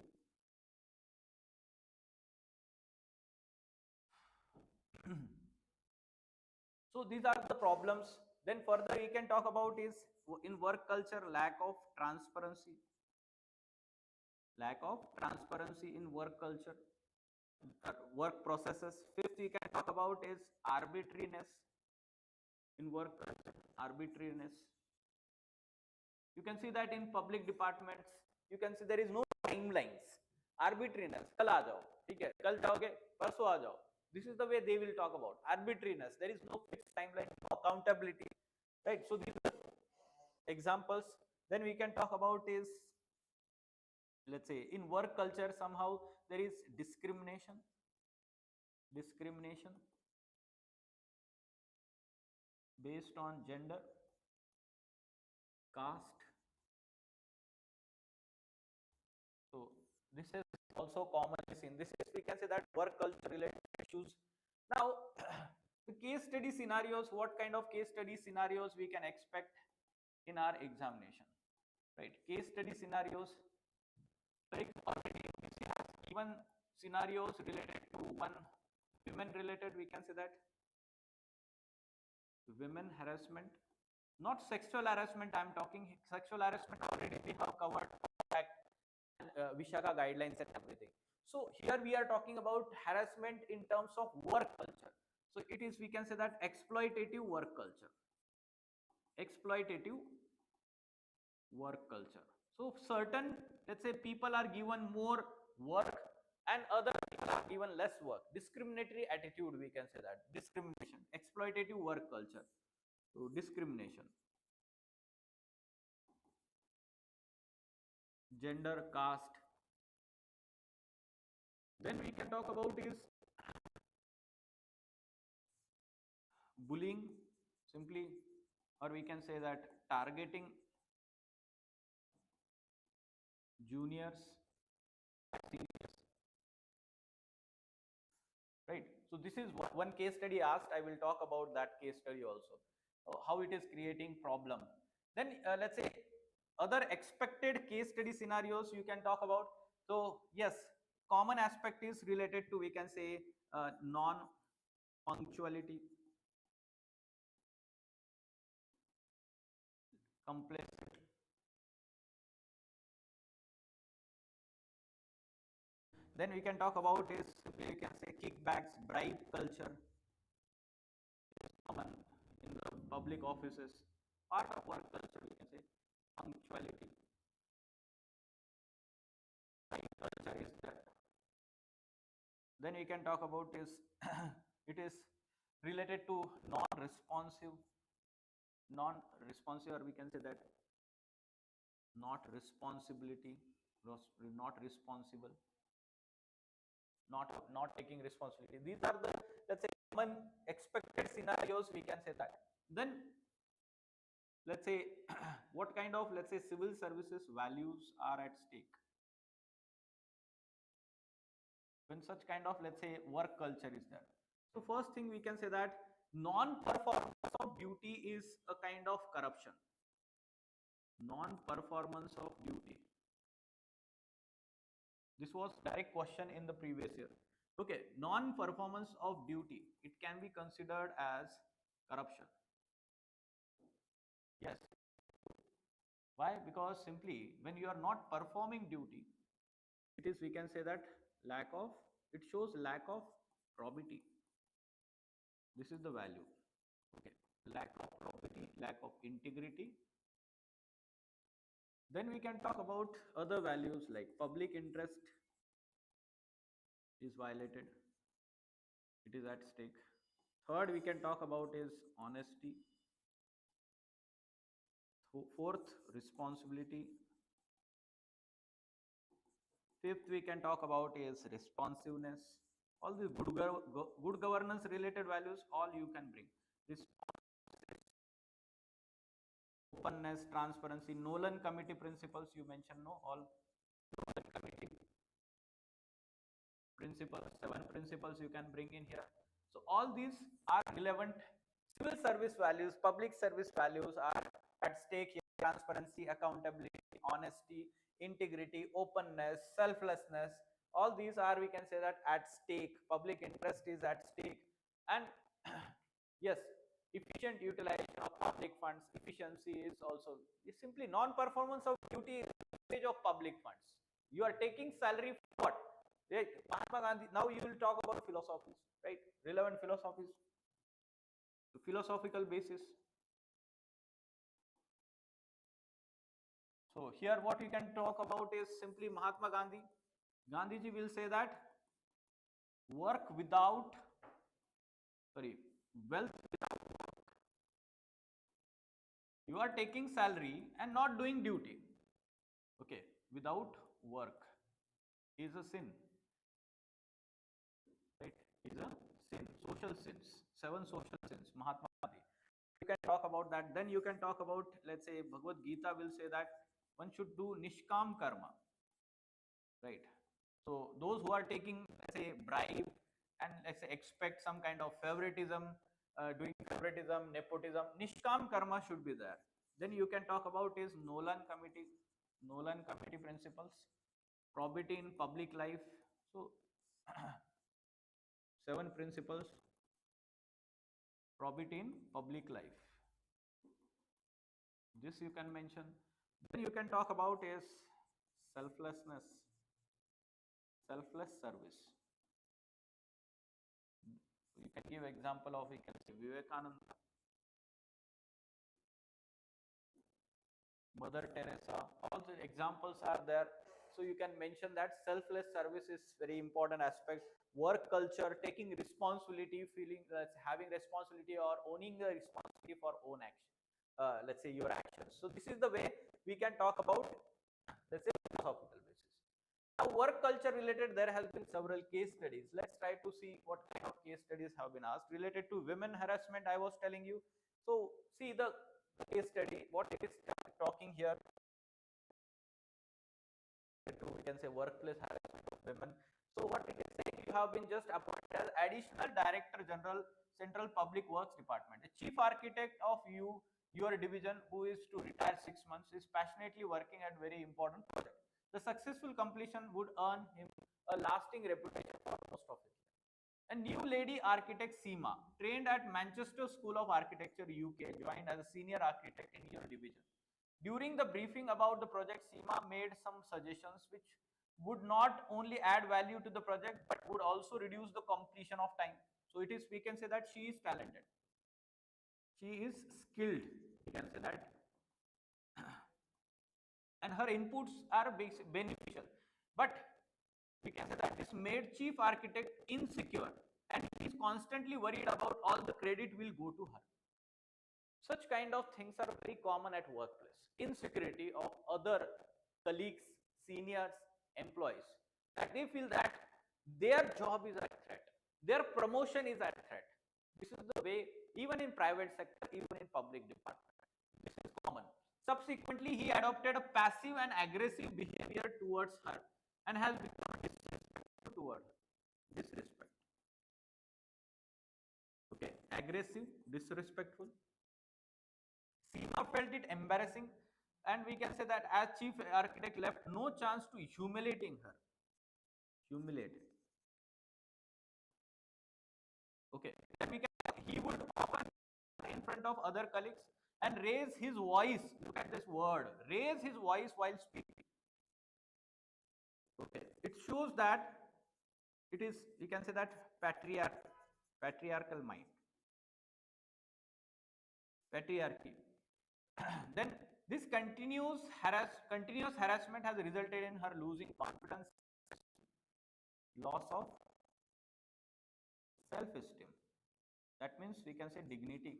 So these are the problems. Then further we can talk about is in work culture, lack of transparency. Lack of transparency in work culture, work processes. Fifth we can talk about is arbitrariness in work culture, arbitrariness. You can see that in public departments, you can see there is no timelines, arbitrariness. कल आ जाओ, ठीक है, कल जाओगे, परसों आ जाओ. This is the way they will talk about arbitrariness. There is no fixed timeline, no accountability, right? So these are examples. Then we can talk about is, let's say, in work culture somehow there is discrimination, discrimination based on gender, caste. So this is also commonly seen. This is, we can say that work culture related issues. Now the case study scenarios, what kind of case study scenarios we can expect in our examination, right? Case study scenarios, like already UPSC has given scenarios related to one women related, we can say that women harassment, not sexual harassment. I'm talking sexual harassment already we have covered, Vishaka guidelines and everything. So here we are talking about harassment in terms of work culture. So it is, we can say that exploitative work culture, exploitative work culture. So certain, let's say, people are given more work and other people are given less work. Discriminatory attitude, we can say that, discrimination, exploitative work culture. So discrimination, gender, caste. Then we can talk about is bullying, simply, or we can say that targeting juniors, seniors, right? So this is one case study asked. I will talk about that case study also, how it is creating problem. Then let's say other expected case study scenarios you can talk about. So yes, common aspect is related to, we can say, non punctuality, complexity. Then we can talk about is, we can say, kickbacks, bribe culture is common in the public offices. Part of work culture, we can say, punctuality, bribe culture is that. Then we can talk about is it is related to non-responsive, non-responsive, or we can say that not responsibility, not responsible, not taking responsibility. These are the, let's say, common expected scenarios, we can say that. Then let's say what kind of, let's say, civil services values are at stake when such kind of, let's say, work culture is there. So first thing we can say that non-performance of duty is a kind of corruption. Non-performance of duty, this was direct question in the previous year. Okay, non-performance of duty, it can be considered as corruption. Yes. Why? Because simply when you are not performing duty, it is, we can say that, lack of, it shows lack of probity. This is the value. Okay, lack of probity, lack of integrity. Then we can talk about other values like public interest is violated, it is at stake. Third we can talk about is honesty. Fourth, responsibility. Fifth we can talk about is responsiveness. All these good governance related values, all you can bring. Openness, transparency, Nolan committee principles you mentioned, no, all Nolan committee principles, 7 principles you can bring in here. So all these are relevant. Civil service values, public service values are at stake here. Transparency, accountability, honesty, integrity, openness, selflessness, all these are, we can say that, at stake. Public interest is at stake. And yes, efficient utilization of public funds, efficiency is also simply non-performance of duty is usage of public funds. You are taking salary for what? Mahatma Gandhi, now you will talk about philosophies, right? Relevant philosophies, philosophical basis. So here what we can talk about is simply Mahatma Gandhi. Gandhiji will say that work without, sorry, wealth without work. You are taking salary and not doing duty. Okay, without work is a sin, right? Is a sin. Social sins, 7 social sins, Mahatma Gandhi. You can talk about that. Then you can talk about, let's say, Bhagavad Gita will say that one should do nishkam karma, right? So those who are taking, let's say, bribe and let's say expect some kind of favoritism, doing favoritism, nepotism, nishkam karma should be there. Then you can talk about is Nolan Committee principles, probity in public life. So 7 principles, probity in public life. This you can mention. Then you can talk about is selflessness, selfless service. You can give example of, we can say, Vivekananda, Mother Teresa. All the examples are there. So you can mention that selfless service is very important aspect. Work culture, taking responsibility, feeling having responsibility or owning the responsibility for own action. Let's say your actions. So this is the way we can talk about, let's say, philosophical basis. Now, work culture related, there has been several case studies. Let's try to see what kind of case studies have been asked related to women harassment. I was telling you. So see the case study. What it is talking here, we can say workplace harassment of women. So what it is saying, you have been just appointed as additional director general, Central Public Works Department. The chief architect of your division, who is to retire 6 months, is passionately working at very important project. The successful completion would earn him a lasting reputation for most of it. A new lady architect, Seema, trained at Manchester School of Architecture, UK, joined as a senior architect in your division. During the briefing about the project, Seema made some suggestions which would not only add value to the project but would also reduce the completion of time. So it is, we can say that she is talented, she is skilled, we can say that, and her inputs are beneficial. But we can say that this made chief architect insecure and he is constantly worried about all the credit will go to her. Such kind of things are very common at workplace. Insecurity of other colleagues, seniors, employees, that they feel that their job is at threat, their promotion is at threat. This is the way, even in private sector, even in public department, this is common. Subsequently, he adopted a passive and aggressive behavior towards her and has become disrespectful toward her. Disrespect. Okay, aggressive, disrespectful. Seema felt it embarrassing, and we can say that as chief architect left no chance to humiliating her. Humiliated. Okay, he would often in front of other colleagues and raise his voice. Look at this word, raise his voice while speaking. Okay, it shows that it is, we can say that, patriarchal mind, patriarchy. Then this continuous harassment has resulted in her losing confidence, loss of self-esteem. That means we can say dignity.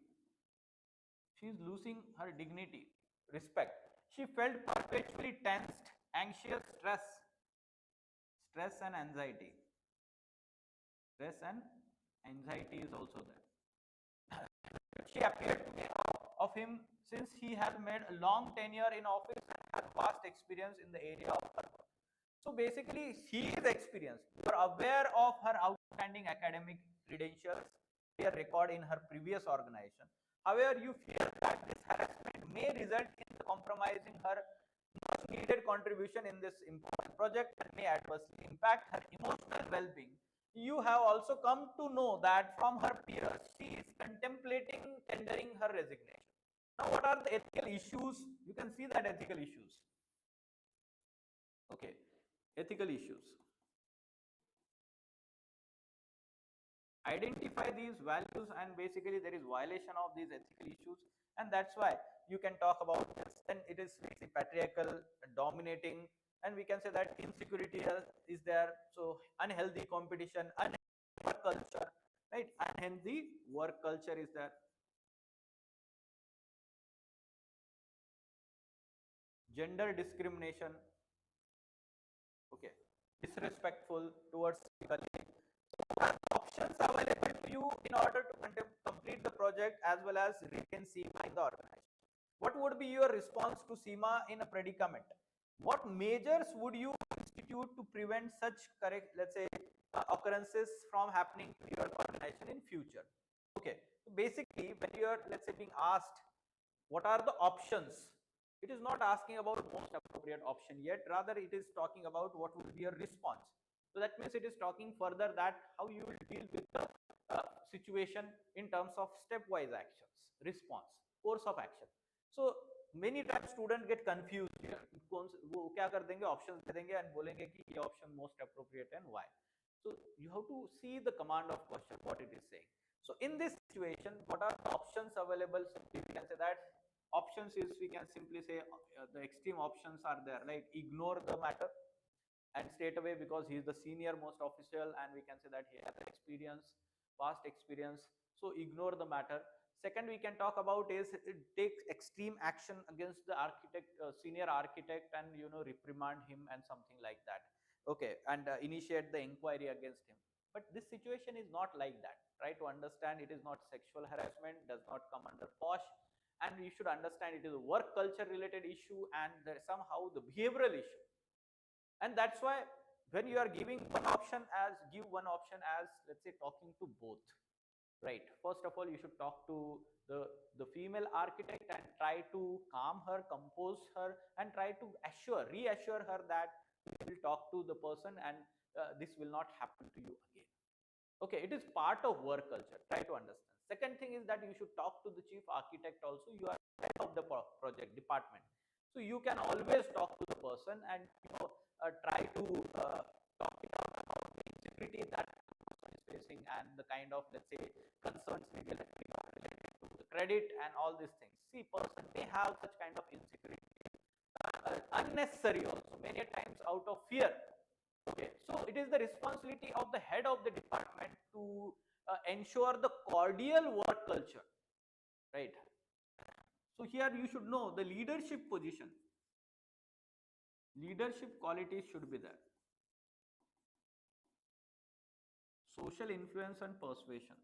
She is losing her dignity, respect. She felt perpetually tensed, anxious, stress and anxiety. Stress and anxiety is also there. She appeared to be of him since he has made a long tenure in office and has vast experience in the area of work. So basically, she is experienced. You are aware of her outstanding academic credentials, their record in her previous organization. However, you fear that this harassment may result in compromising her much needed contribution in this important project and may adversely impact her emotional well-being. You have also come to know that from her peers, she is contemplating tendering her resignation. Now, what are the ethical issues? You can see that ethical issues. Okay, ethical issues. Identify these values, and basically there is violation of these ethical issues, and that's why you can talk about this. Then it is patriarchal, dominating, and we can say that insecurity is there. So unhealthy competition, unhealthy work culture, right? Unhealthy work culture is there. Gender discrimination, okay, disrespectful towards colleagues. Options available to you in order to complete the project as well as retain SEMA in the organization. What would be your response to SEMA in a predicament? What measures would you institute to prevent such correct, let's say, occurrences from happening to your organization in future? Okay, so basically, when you are, let's say, being asked what are the options, it is not asking about most appropriate option yet, rather it is talking about what would be your response. So that means it is talking further that how you will deal with the situation in terms of stepwise actions, response, course of action. So many times student get confused here. वो क्या कर देंगे, options दे देंगे and बोलेंगे कि ये option most appropriate and why. So you have to see the command of question, what it is saying. So in this situation, what are the options available? Simply we can say that options is, we can simply say the extreme options are there, like ignore the matter and straight away, because he is the senior most official and we can say that he has experience, past experience, so ignore the matter. Second we can talk about is take extreme action against the architect, senior architect, and reprimand him and something like that. Okay, and initiate the inquiry against him. But this situation is not like that. Try to understand, it is not sexual harassment, does not come under posh, and you should understand it is a work culture related issue and somehow the behavioral issue. And that's why when you are giving one option as, give one option as, let's say, talking to both, right? First of all, you should talk to the female architect and try to calm her, compose her, and try to reassure her that you will talk to the person and this will not happen to you again. Okay, it is part of work culture. Try to understand. Second thing is that you should talk to the chief architect also. You are head of the project department, so you can always talk to the person and try to talk about the insecurity that the person is facing and the kind of, let's say, concerns related to the credit and all these things. See, person may have such kind of insecurity, unnecessary also, many times out of fear. Okay, so it is the responsibility of the head of the department to ensure the cordial work culture, right? So here you should know the leadership position. Leadership qualities should be there. Social influence and persuasion.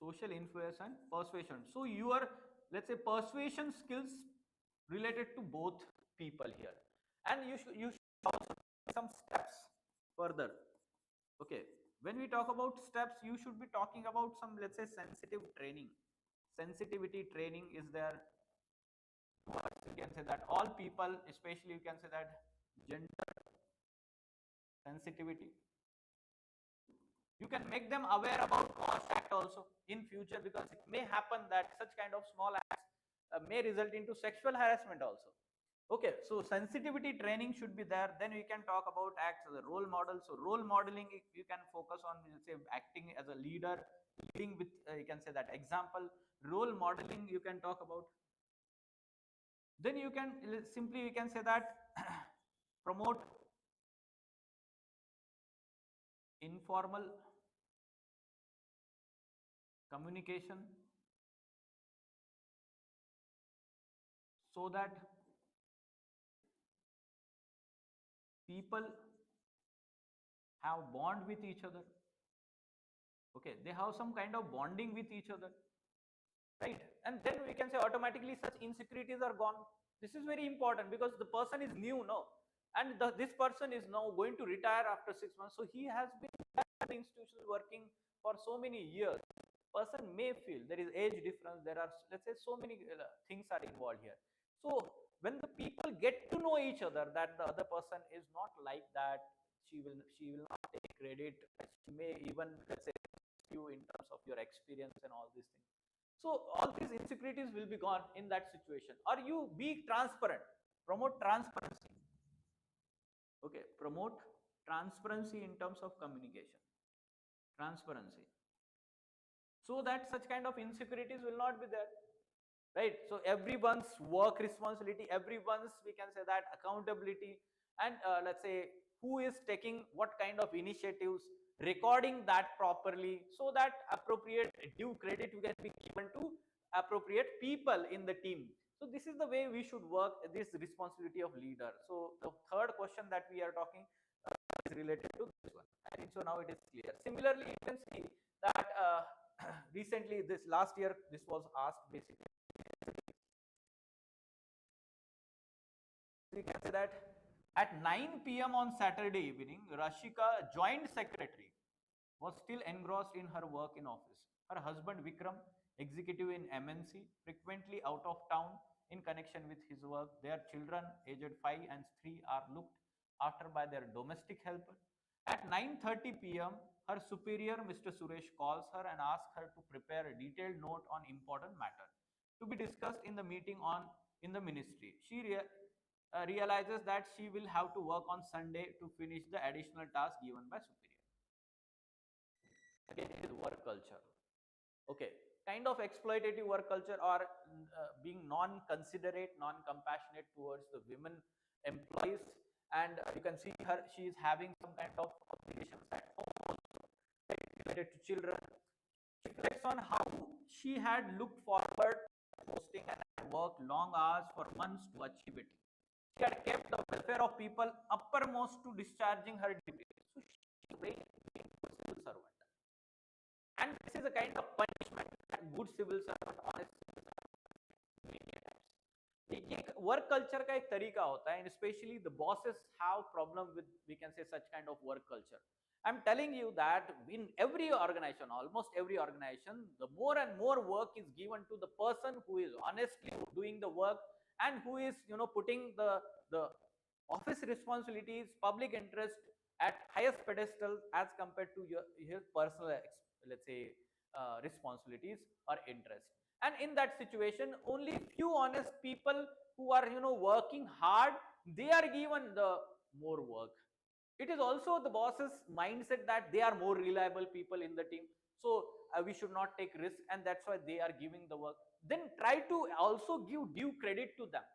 Social influence and persuasion. So your, let's say, persuasion skills related to both people here, and you should also take some steps further. Okay, when we talk about steps, you should be talking about some, let's say, sensitive training. Sensitivity training is there. You can say that all people, especially you can say that gender sensitivity. You can make them aware about cost act also in future, because it may happen that such kind of small acts may result into sexual harassment also. Okay, so sensitivity training should be there. Then we can talk about acts as a role model. So role modeling, you can focus on, say, acting as a leader, leading with you can say that example. Role modeling you can talk about. Then you can simply, you can say that promote informal communication so that people have bond with each other. Okay, they have some kind of bonding with each other. right? And then we can say automatically such insecurities are gone. This is very important because the person is new, no, and this person is now going to retire after 6 months, so he has been in the institution working for so many years. Person may feel there is age difference, there are, let's say, so many things are involved here. So when the people get to know each other, that the other person is not like that, she will not take credit, she may even, let's say, you in terms of your experience and all these things. So all these insecurities will be gone in that situation. Or you be transparent, promote transparency. Okay, promote transparency in terms of communication, transparency, so that such kind of insecurities will not be there, right? So everyone's work responsibility, everyone's, we can say that, accountability, and let's say who is taking what kind of initiatives, recording that properly, so that appropriate due credit can be given to appropriate people in the team. So this is the way we should work, this responsibility of leader. So the third question that we are talking is related to this one. I think so now it is clear. Similarly, you can see that recently, this last year, this was asked basically. We can say that at 9 p.m. on Saturday evening, Rashika, joint secretary, was still engrossed in her work in office. Her husband Vikram, executive in MNC, frequently out of town in connection with his work. Their children, aged 5 and 3, are looked after by their domestic helper. At 9:30 p.m., her superior, Mr. Suresh, calls her and asks her to prepare a detailed note on important matter to be discussed in the meeting in the ministry. She realizes that she will have to work on Sunday to finish the additional task given by superior. Again, it is work culture. Okay, kind of exploitative work culture, or being non-considerate, non-compassionate towards the women employees. And you can see her, she is having some kind of obligations at home related to children. She reflects on how she had looked forward to posting and had worked long hours for months to achieve it. She had kept the welfare of people uppermost to discharging her duties. So she is a very good civil servant. And this is a kind of punishment that good civil servant, honest civil servant. Work culture का एक तरीका होता है, and especially the bosses have problem with, we can say, such kind of work culture. I'm telling you that in every organization, almost every organization, the more and more work is given to the person who is honestly doing the work and who is, putting the office responsibilities, public interest at highest pedestal as compared to his personal, let's say, responsibilities or interest. And in that situation, only few honest people who are, working hard, they are given the more work. It is also the boss's mindset that they are more reliable people in the team, so we should not take risk, and that's why they are giving the work. Then try to also give due credit to them.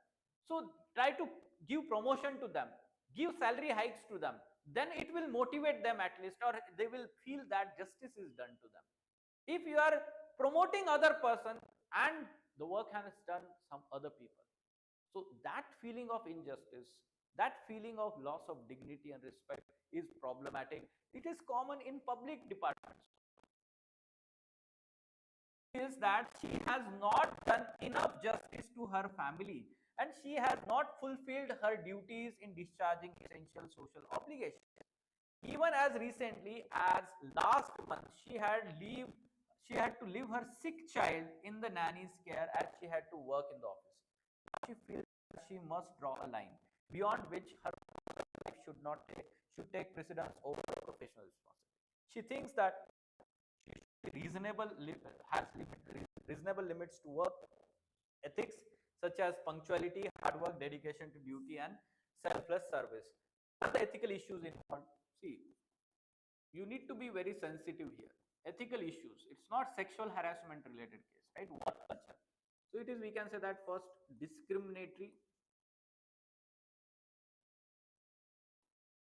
So try to give promotion to them, give salary hikes to them. Then it will motivate them at least, or they will feel that justice is done to them. If you are promoting other person and the work has done some other people, so that feeling of injustice, that feeling of loss of dignity and respect is problematic. It is common in public departments. Is that she has not done enough justice to her family, and she has not fulfilled her duties in discharging essential social obligations. Even as recently as last month, she had to leave her sick child in the nanny's care as she had to work in the office. She feels that she must draw a line beyond which her life should take precedence over professional responsibility. She thinks that reasonable limits to work ethics, such as punctuality, hard work, dedication to duty, and selfless service. What are the ethical issues involved? See, you need to be very sensitive here. Ethical issues, it's not sexual harassment related case, right? Work culture. So it is, we can say that, first, discriminatory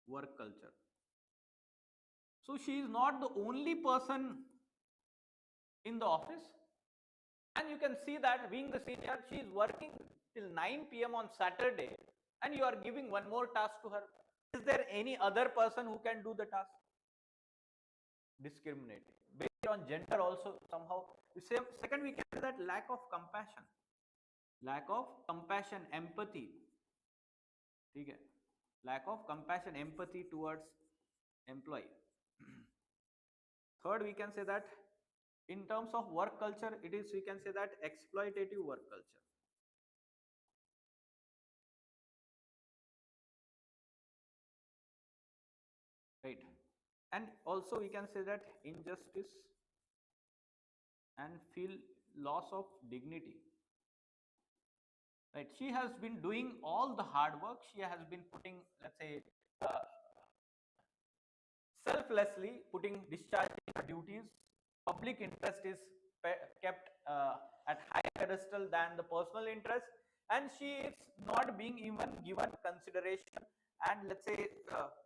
work culture. So she is not the only person in the office, and you can see that being the senior, she is working till 9 p.m. on Saturday, and you are giving one more task to her. Is there any other person who can do the task? Discriminating based on gender also, somehow Second, we can say that lack of compassion, empathy. Okay, lack of compassion, empathy towards employee. Third, we can say that in terms of work culture, it is, we can say that exploitative work culture. Right. And also we can say that injustice and feel loss of dignity. Right. She has been doing all the hard work. She has been putting, let's say, uh, selflessly putting, discharging her duties. Public interest is kept at higher pedestal than the personal interest, and she is not being even given consideration. And let's say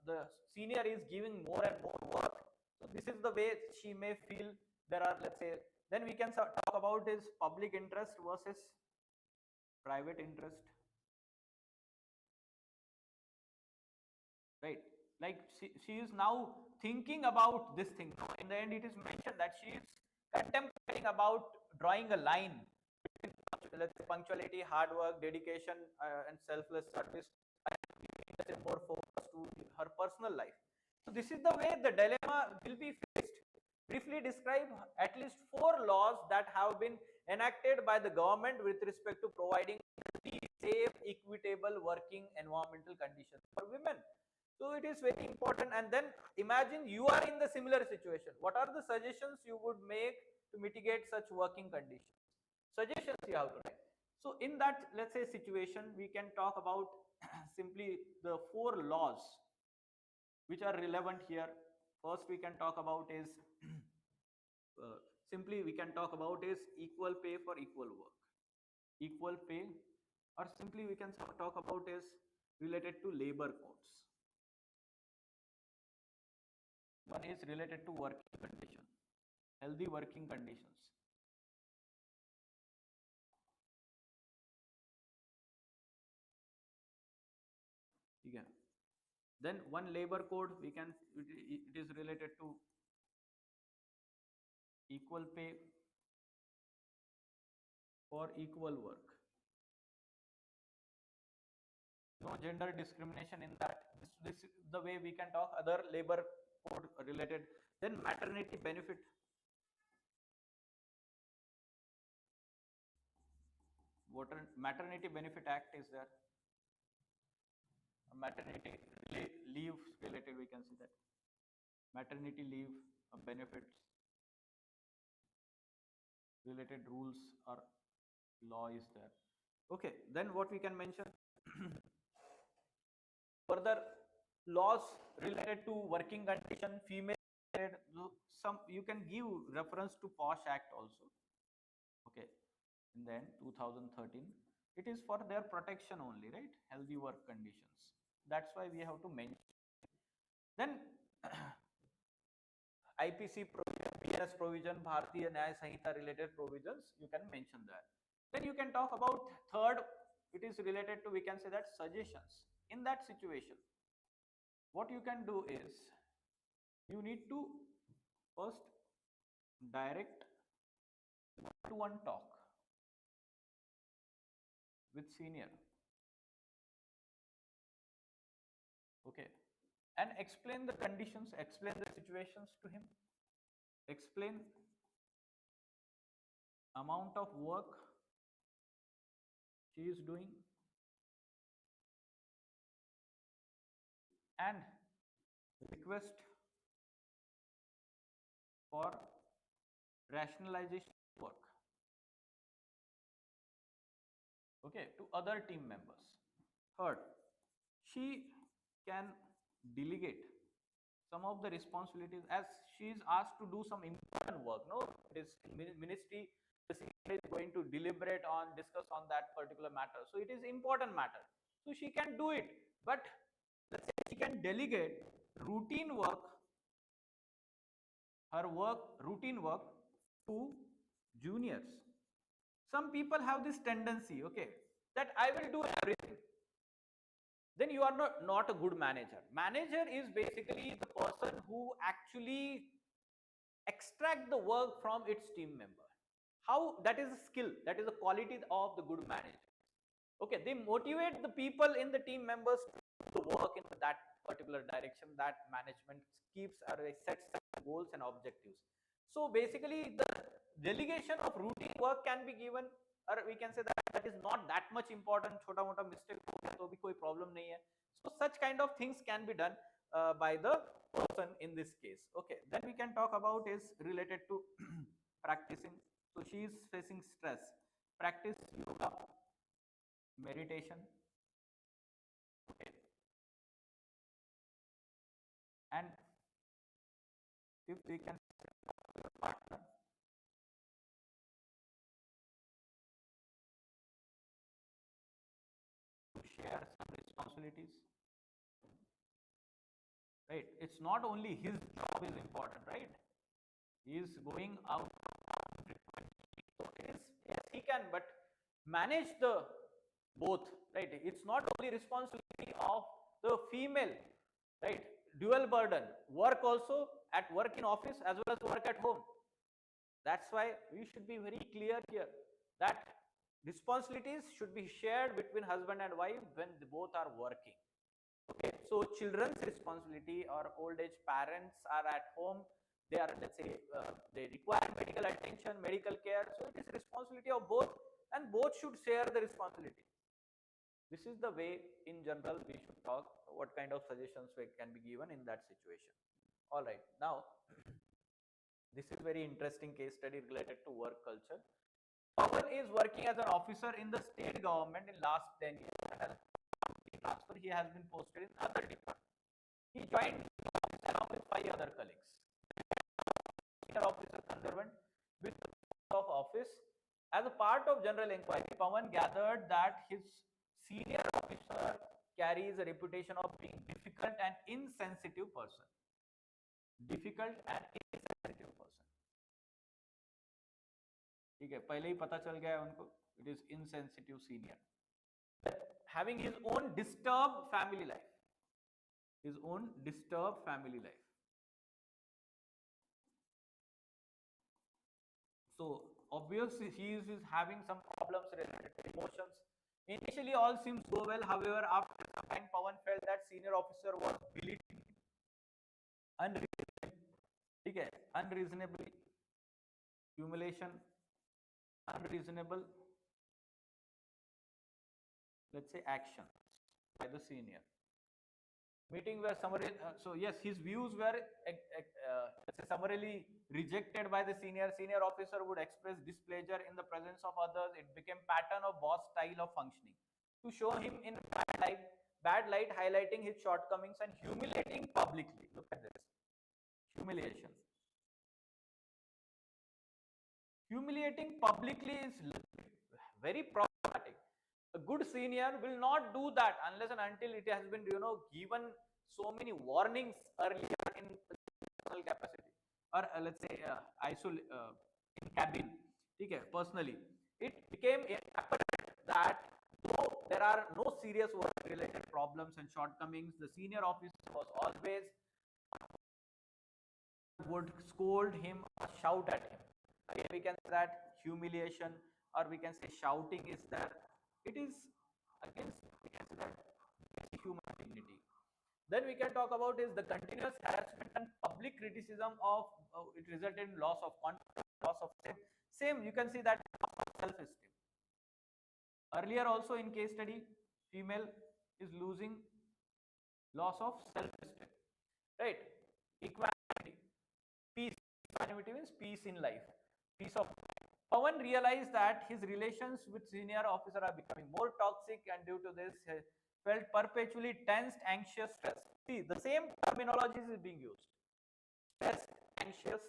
the senior is giving more and more work. So this is the way she may feel. There are, let's say, then we can talk about is public interest versus private interest. Right, like she is now thinking about this thing. In the end, it is mentioned that she is contemplating about drawing a line between, let's say, punctuality, hard work, dedication, and selfless service, and giving, let's say, more focus to her personal life. So this is the way the dilemma will be faced. Briefly describe at least 4 laws that have been enacted by the government with respect to providing safe, equitable working environmental conditions for women. So it is very important. And then imagine you are in the similar situation. What are the suggestions you would make to mitigate such working conditions? Suggestions you have to write. So in that, let's say, situation, we can talk about simply the 4 laws which are relevant here. First, we can talk about is uh, simply we can talk about is equal pay for equal work. Equal pay, or simply we can talk about is related to labor codes. One is related to working conditions, healthy working conditions. Yeah. Then one labor code, we can, it is related to equal pay for equal work. No gender discrimination in that. This is the way we can talk. Other labor code related. Then maternity benefit. What maternity benefit act is there? Maternity leave related, we can see that. Maternity leave benefits related rules or law is there. Okay, then what we can mention further, laws related to working condition, female related, some you can give reference to POSH Act also. Okay, and then 2013, it is for their protection only, right? Healthy work conditions. That's why we have to mention. Then IPC provision, BNS provision, Bharatiya Nyaya Sanhita related provisions, you can mention that. Then you can talk about third, it is related to, we can say that, suggestions. In that situation, what you can do is, you need to first direct one-to-one talk with senior. Okay. And explain the conditions, explain the situations to him, explain amount of work she is doing, and request for rationalization work, okay, to other team members. Third, she can delegate some of the responsibilities, as she is asked to do some important work. No, it is ministry, the secretary is going to deliberate on, discuss on that particular matter. So it is important matter. So she can do it, but let's say she can delegate routine work, her work, routine work, to juniors. Some people have this tendency, okay, that I will do everything. Then you are not a good manager. Manager is basically the person who actually extract the work from its team member. How that is a skill, that is a quality of the good manager. Okay, they motivate the people in the team members to work in that particular direction that management keeps or sets goals and objectives. So basically the delegation of routine work can be given, or we can say that that is not that much important, chota mota mistake ho gaya to bhi koi problem nahi hai. So such kind of things can be done by the person in this case. Okay, then we can talk about is related to practicing. So she is facing stress, practice yoga, meditation. Okay, and if we can partner to share some responsibilities, right? It's not only his job is important, right? He is going out frequently, so it is, yes he can, but manage the both, right? It's not only responsibility of the female, right? Dual burden, work also, at work in office as well as work at home. That's why we should be very clear here that responsibilities should be shared between husband and wife when they both are working. Okay, so children's responsibility or old age parents are at home, they are, let's say, they require medical attention, medical care, so it is responsibility of both, and both should share the responsibility. This is the way in general we should talk what kind of suggestions we can be given in that situation. All right, now this is very interesting case study related to work culture. Pawan is working as an officer in the state government in last 10 years. And as a transfer, he has been posted in other department. He joined along with 5 other colleagues. Senior officer Kandarvan with of office. As a part of general inquiry, Pawan gathered that his senior officer carries a reputation of being difficult and insensitive person. Difficult and insensitive person. ठीक है, पहले ही पता चल गया है उनको. It is insensitive senior. Having his own disturbed family life. His own disturbed family life. So obviously he is having some problems related to emotions. Initially all seems go well. However, after some time, Pawan felt that senior officer was belittling him unreasonably. Okay, unreasonably, humiliation, unreasonable, let's say, action by the senior. Meeting were summary. So yes, his views were let's say summarily rejected by the senior. Senior officer would express displeasure in the presence of others. It became pattern of boss style of functioning to show him in bad light, highlighting his shortcomings and humiliating publicly. Look at this, humiliation. Humiliating publicly is very problematic. A good senior will not do that unless and until it has been, given so many warnings earlier in personal capacity, or let's say in cabin. Okay, personally, it became apparent that though there are no serious work related problems and shortcomings, the senior officer was always would scold him or shout at him. Again, we can say that humiliation, or we can say shouting is there. It is against, we can say that, human dignity. Then we can talk about is the continuous harassment and public criticism of it resulted in loss of confidence, loss of same. You can see that self-esteem. Earlier also in case study, female is losing loss of self-esteem, right? Equality, peace. Equanimity means peace in life, peace of mind. Pawan realized that his relations with senior officer are becoming more toxic, and due to this, he felt perpetually tensed, anxious, stressed. See, the same terminology is being used. Stressed, anxious,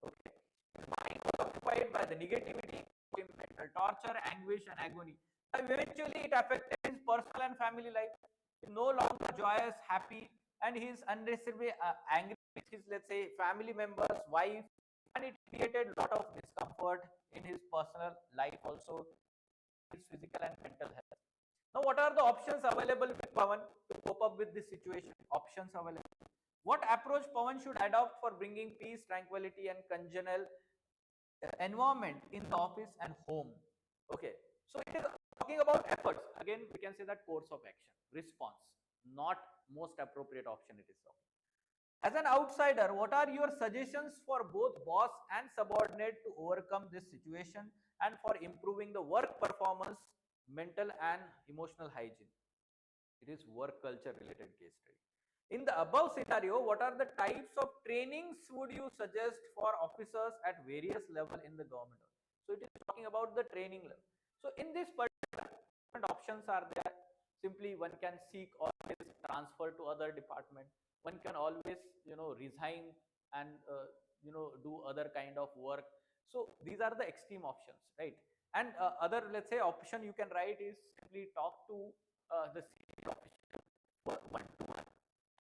okay. His mind was occupied by the negativity, mental torture, anguish, and agony. Eventually, it affected his personal and family life. He is no longer joyous, happy, and he is unnecessarily angry with his, let's say, family members, wife, and it created a lot of discomfort in his personal life also, his physical and mental health. Now, what are the options available with Pawan to cope up with this situation? Options available. What approach Pawan should adopt for bringing peace, tranquility, and congenial environment in the office and home. Okay, so it is talking about efforts. Again, we can say that course of action, response, not most appropriate option it is talking. As an outsider, what are your suggestions for both boss and subordinate to overcome this situation and for improving the work performance, mental and emotional hygiene? It is work culture related case study. In the above scenario, what are the types of trainings would you suggest for officers at various level in the government? So it is talking about the training level. So in this particular, different options are there. Simply one can seek always transfer to other department. One can always resign and do other kind of work. So these are the extreme options, right? And other, let's say, option you can write is simply talk to the senior official one to one,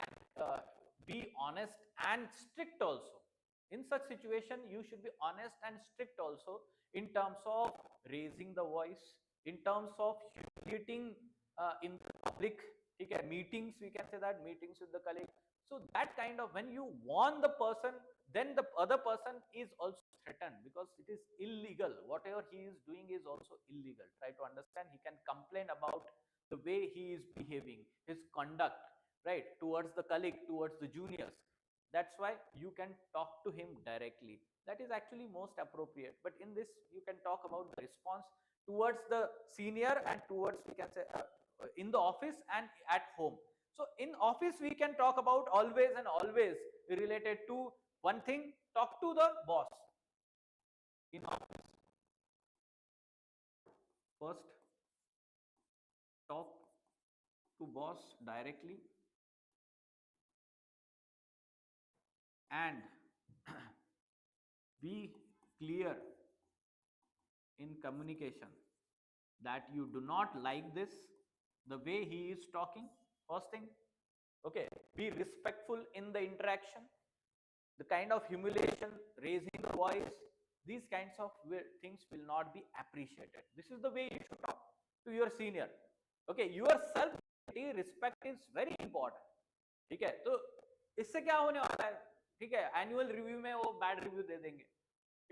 and be honest and strict also. In such situation, you should be honest and strict also in terms of raising the voice, in terms of humiliating in the public. Okay, meetings, we can say that meetings with the colleague. So that kind of, when you warn the person, then the other person is also threatened, because it is illegal. Whatever he is doing is also illegal. Try to understand. He can complain about the way he is behaving, his conduct, right, towards the colleague, towards the juniors. That's why you can talk to him directly. That is actually most appropriate. But in this, you can talk about the response towards the senior and towards, we can say, in the office and at home. So in office, we can talk about always and always related to one thing: talk to the boss. In office, first talk to boss directly, and be clear in communication that you do not like this, the way he is talking. First thing, okay, be respectful in the interaction. The kind of humiliation, raising the voice, these kinds of things will not be appreciated. This is the way you should talk to your senior. Okay, your self respect is very important. ठीक है, तो इससे क्या होने वाला है? ठीक है, एनुअल रिव्यू में वो बैड रिव्यू दे देंगे.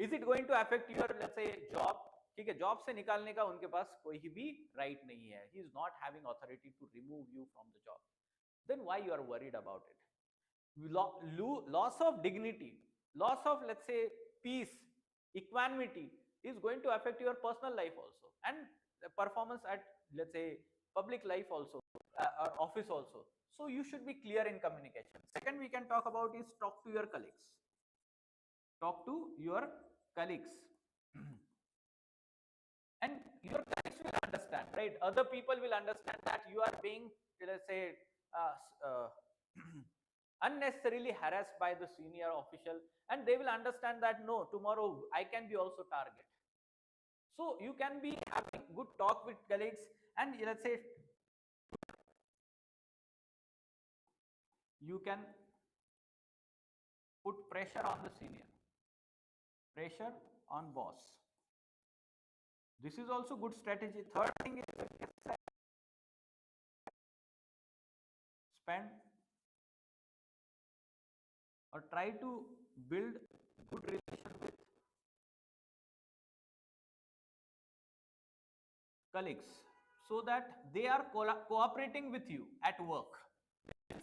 Is it going to affect your, let's say, job? ठीक है, जॉब से निकालने का उनके पास कोई भी राइट नहीं है. He is not having authority to remove you from the job. Then why you are worried about it? Loss of dignity, loss of, let's say, peace, equanimity is going to affect your personal life also, and the performance at, let's say, public life also, or office also. So you should be clear in communication. Second, we can talk about is talk to your colleagues. Talk to your colleagues. And your colleagues will understand, right? Other people will understand that you are being, let's say, unnecessarily harassed by the senior official, and they will understand that no, tomorrow I can be also target. So you can be having good talk with colleagues, and let's say you can put pressure on the senior, pressure on boss. This is also good strategy. Third thing is spend or try to build good relation with colleagues, so that they are cooperating with you at work.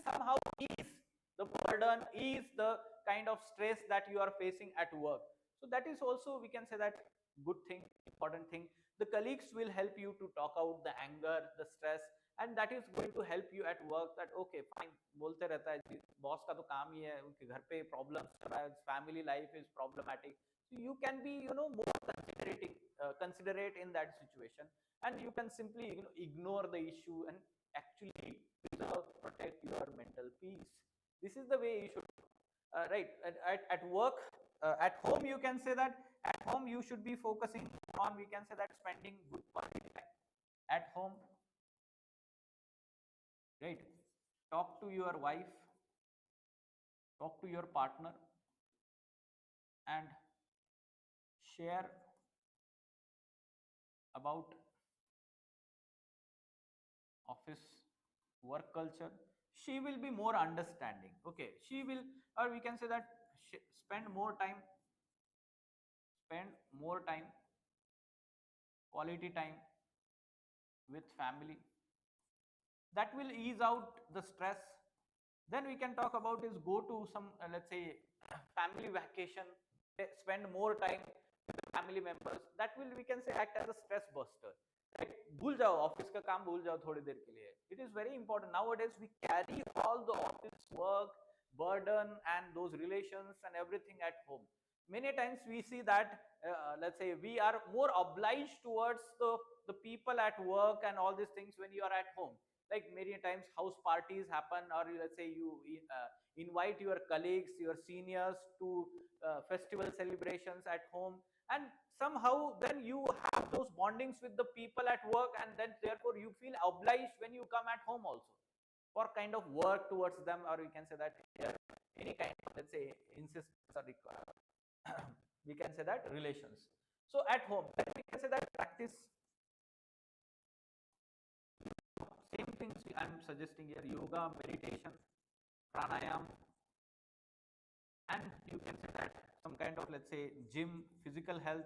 Somehow ease the burden, ease the kind of stress that you are facing at work. So that is also, we can say that, good thing, important thing. The colleagues will help you to talk out the anger, the stress, and that is going to help you at work. That okay, fine, बोलते रहता है, boss का तो काम ही है, उनके घर पे problems चल रहा है, family life is problematic. So you can be, more considerate in that situation, and you can simply, ignore the issue and actually protect your mental peace. This is the way you should, right? At work, at home, you can say that at home you should be focusing on, we can say that, spending good quality time at home, right? Talk to your wife, talk to your partner, and share about office work culture. She will be more understanding. Okay, she will, or we can say that, spend more time spend more time, quality time with family. That will ease out the stress. Then we can talk about is go to some let's say family vacation, spend more time with the family members. That will, we can say, act as a stress buster. Like भूल जाओ office का काम, भूल जाओ थोड़ी देर के लिए. It is very important nowadays. We carry all the office work burden and those relations and everything at home. Many times we see that let's say we are more obliged towards the people at work and all these things when you are at home. Like many times house parties happen, or let's say you invite your colleagues, your seniors to festival celebrations at home, and somehow then you have those bondings with the people at work, and then therefore you feel obliged when you come at home also for kind of work towards them, or we can say that any kind of, let's say, insistence or we can say that relations. So at home, then we can say that practice same things I'm suggesting here: yoga, meditation, pranayam, and you can say that some kind of, let's say, gym, physical health.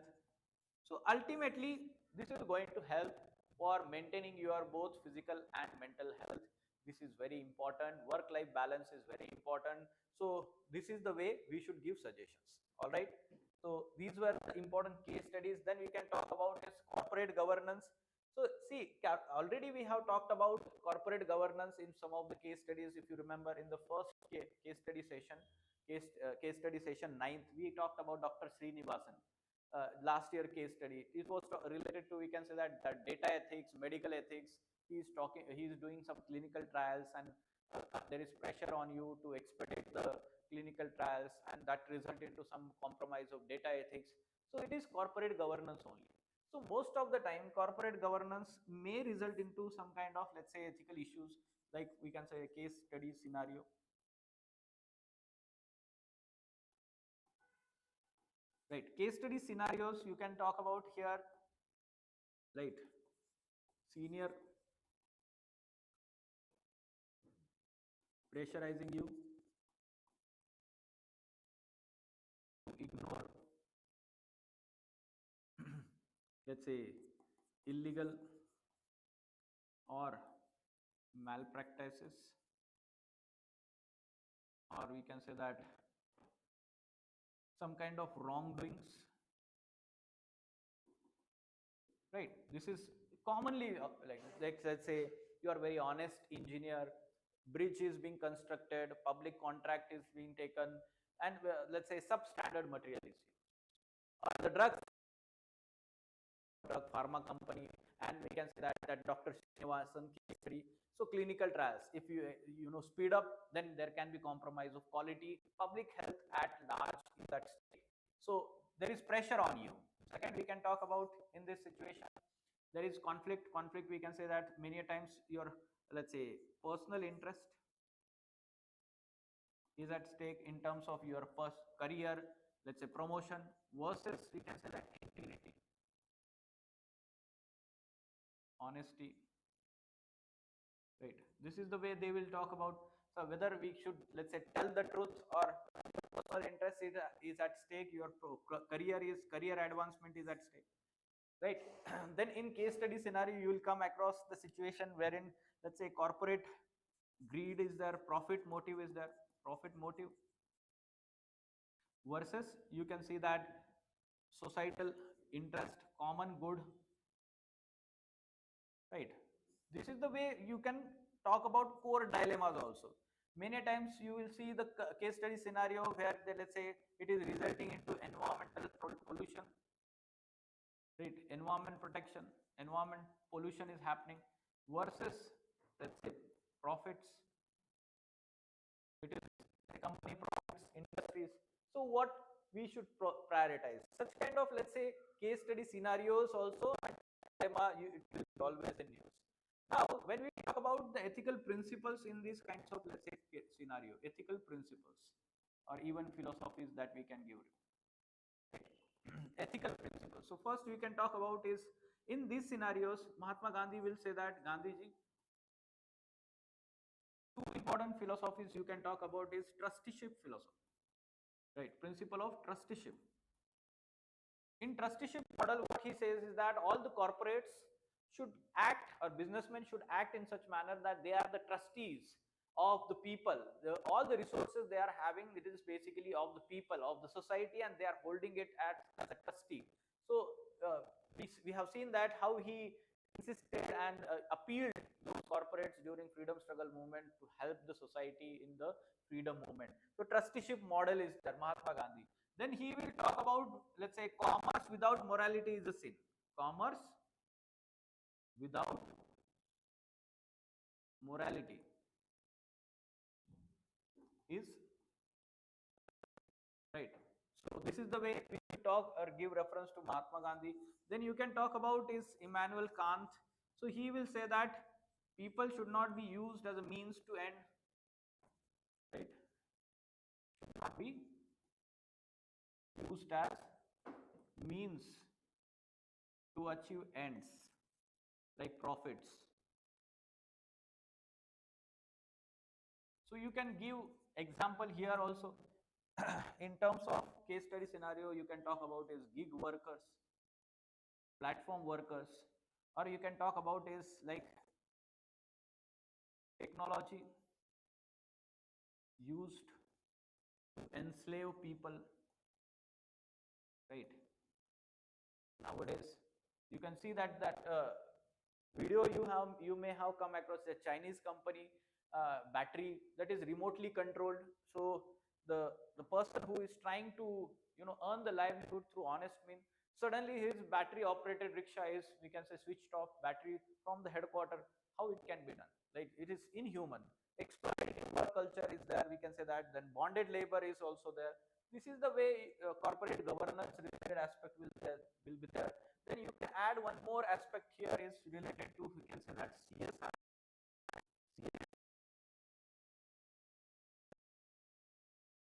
So ultimately this is going to help for maintaining your both physical and mental health. This is very important. Work life balance is very important. So this is the way we should give suggestions. All right, so these were the important case studies. Then we can talk about is corporate governance. So see, already we have talked about corporate governance in some of the case studies. If you remember, in the first case study session, case study session 9th, we talked about Dr. Srinivasan. Last year case study, it was related to, we can say that data ethics, medical ethics. He's doing some clinical trials, and there is pressure on you to expedite the clinical trials, and that result into some compromise of data ethics. So it is corporate governance only. So most of the time corporate governance may result into some kind of, let's say, ethical issues, like we can say a case study scenario. Right, case study scenarios you can talk about here. Right, senior pressurizing you to ignore let's say illegal or malpractices, or we can say that some kind of wrongdoings. Right, this is commonly like let's say you are very honest engineer, bridge is being constructed, public contract is being taken, and let's say substandard material is used, or the drug pharma company, and we can say that Dr. Srinivasan case study. So clinical trials, if you speed up, then there can be compromise of quality, public health at large in that state. So there is pressure on you. Second, we can talk about in this situation, there is conflict. We can say that many times your, let's say, personal interest is at stake in terms of your first career, let's say promotion, versus we can say that integrity, honesty. Right, this is the way they will talk about. So whether we should, let's say, tell the truth, or personal interest is at stake, your career advancement is at stake. Right. Then in case study scenario you will come across the situation wherein, let's say, corporate greed is there, profit motive is there, profit motive, versus you can see that societal interest, common good. Right, this is the way you can talk about core dilemmas also. Many times you will see the case study scenario where they, let's say, it is resulting into environmental pollution. Right, environment protection, environment pollution is happening, versus, let's say, profits. It is the company profits, industries. So what we should prioritize, such kind of, let's say, case study scenarios also, it will be always in news. Now when we talk about the ethical principles in these kinds of, let's say, scenario, ethical principles or even philosophies that we can give. Ethical principles. So first we can talk about is, in these scenarios Mahatma Gandhi will say that, Gandhiji, two important philosophies you can talk about is trusteeship philosophy. Right, principle of trusteeship. In trusteeship model, what he says is that all the corporates should act, or businessmen should act in such manner that they are the trustees of the people. All the resources they are having, it is basically of the people, of the society, and they are holding it as a trustee. So we have seen that how he insisted and appealed those corporates during freedom struggle movement to help the society in the freedom movement. So trusteeship model is there, Mahatma Gandhi. Then he will talk about, let's say, commerce without morality is a sin. Commerce without morality is right. So this is the way we talk or give reference to Mahatma Gandhi. Then you can talk about is Immanuel Kant. So he will say that people should not be used as a means to end, right? Should not be used as means to achieve ends like profits. So you can give example here also. In terms of case study scenario, you can talk about is gig workers, platform workers, or you can talk about is like technology used to enslave people, right? Nowadays, you can see that video you may have come across a Chinese company battery that is remotely controlled. So the person who is trying to earn the livelihood through honest means, suddenly his battery operated rickshaw is, we can say, switched off battery from the headquarter. How it can be done? Like, it is inhuman. Exploitative work culture is there, we can say that. Then bonded labor is also there. This is the way corporate governance related aspect will be there. Then you can add one more aspect here is related to, we can say that, CSR.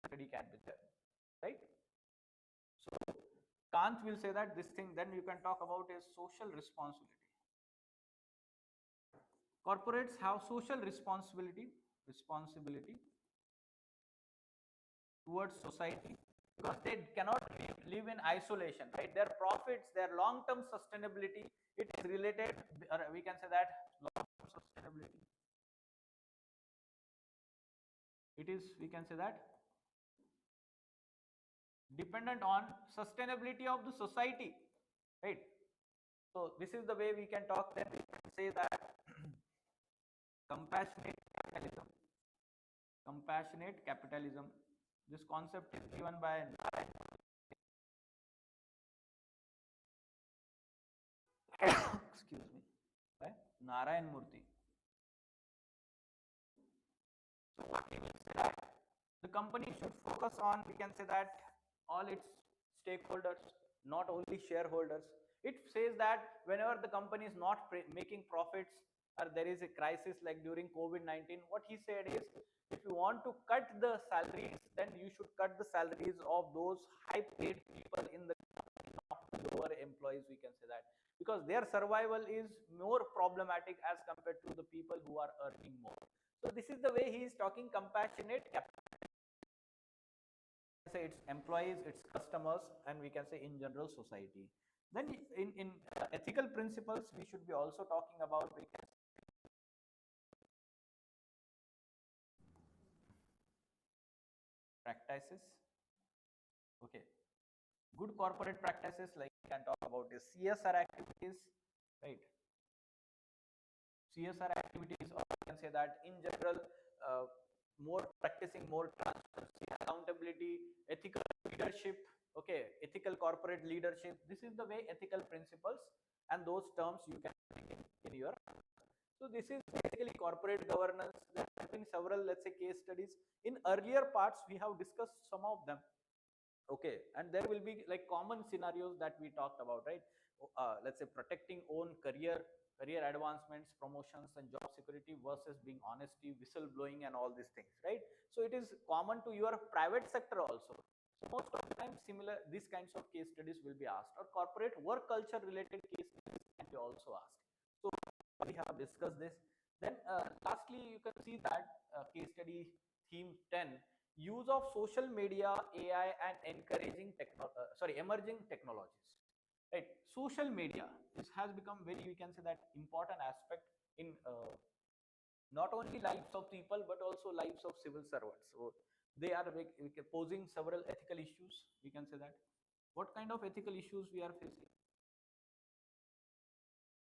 Study can be there, right? So Kant will say that this thing. Then you can talk about is social responsibility. Corporates have social responsibility towards society, because they cannot live in isolation, right? Their profits, their long-term sustainability, it is related, or we can say that long-term sustainability, it is, we can say that, dependent on sustainability of the society, right? So this is the way we can talk. Then we can say that compassionate capitalism. Compassionate capitalism. This concept is given by excuse me, by Narayan Murthy. So what he will say that the company should focus on, we can say that, all its stakeholders, not only shareholders. It says that whenever the company is not making profits, or there is a crisis like during COVID-19, what he said is, if you want to cut the salaries, then you should cut the salaries of those high paid people in the company, not the lower employees, we can say that, because their survival is more problematic as compared to the people who are earning more. So this is the way he is talking compassionate capitalism. Say its employees, its customers, and we can say in general society. Then in ethical principles, we should be also talking about, we can practices. Okay, good corporate practices, like we can talk about is CSR activities, right? CSR activities, or you can say that in general, uh, more practicing more transparency, accountability, ethical leadership. Okay, ethical corporate leadership. This is the way ethical principles, and those terms you can take in your. So this is basically corporate governance. There have been several, let's say, case studies. In earlier parts, we have discussed some of them. Okay, and there will be like common scenarios that we talked about, right? Let's say protecting own career advancements, promotions, and job security versus being honesty, whistleblowing, and all these things, right? So it is common to your private sector also. So most of the time, similar these kinds of case studies will be asked, or corporate work culture related case studies can be also asked. So we have discussed this. Then lastly, you can see that case study theme 10 use of social media, AI, and emerging technologies. Right, social media, this has become very, we can say that, important aspect in not only lives of people but also lives of civil servants. So they are posing several ethical issues. We can say that. What kind of ethical issues we are facing?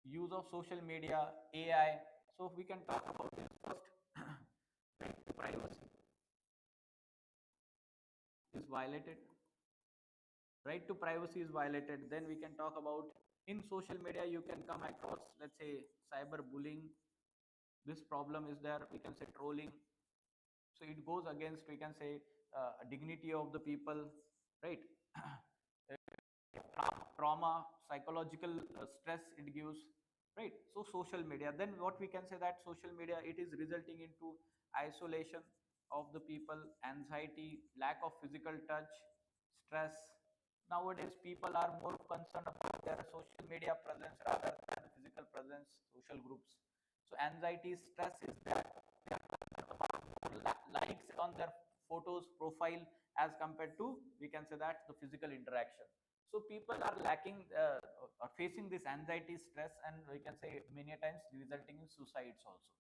Use of social media, AI. So we can talk about this first. Privacy is violated. Right to privacy is violated. Then we can talk about, in social media you can come across, let's say, cyber bullying. This problem is there. We can say trolling. So it goes against, we can say, dignity of the people, right? Trauma, psychological stress it gives, right? So social media, then what we can say that social media, it is resulting into isolation of the people, anxiety, lack of physical touch, stress. Nowadays people are more concerned about their social media presence rather than physical presence, social groups. So anxiety, stress is there. Likes on their photos profile as compared to, we can say that, the physical interaction. So people are lacking, are facing this anxiety, stress, and we can say many times resulting in suicides also,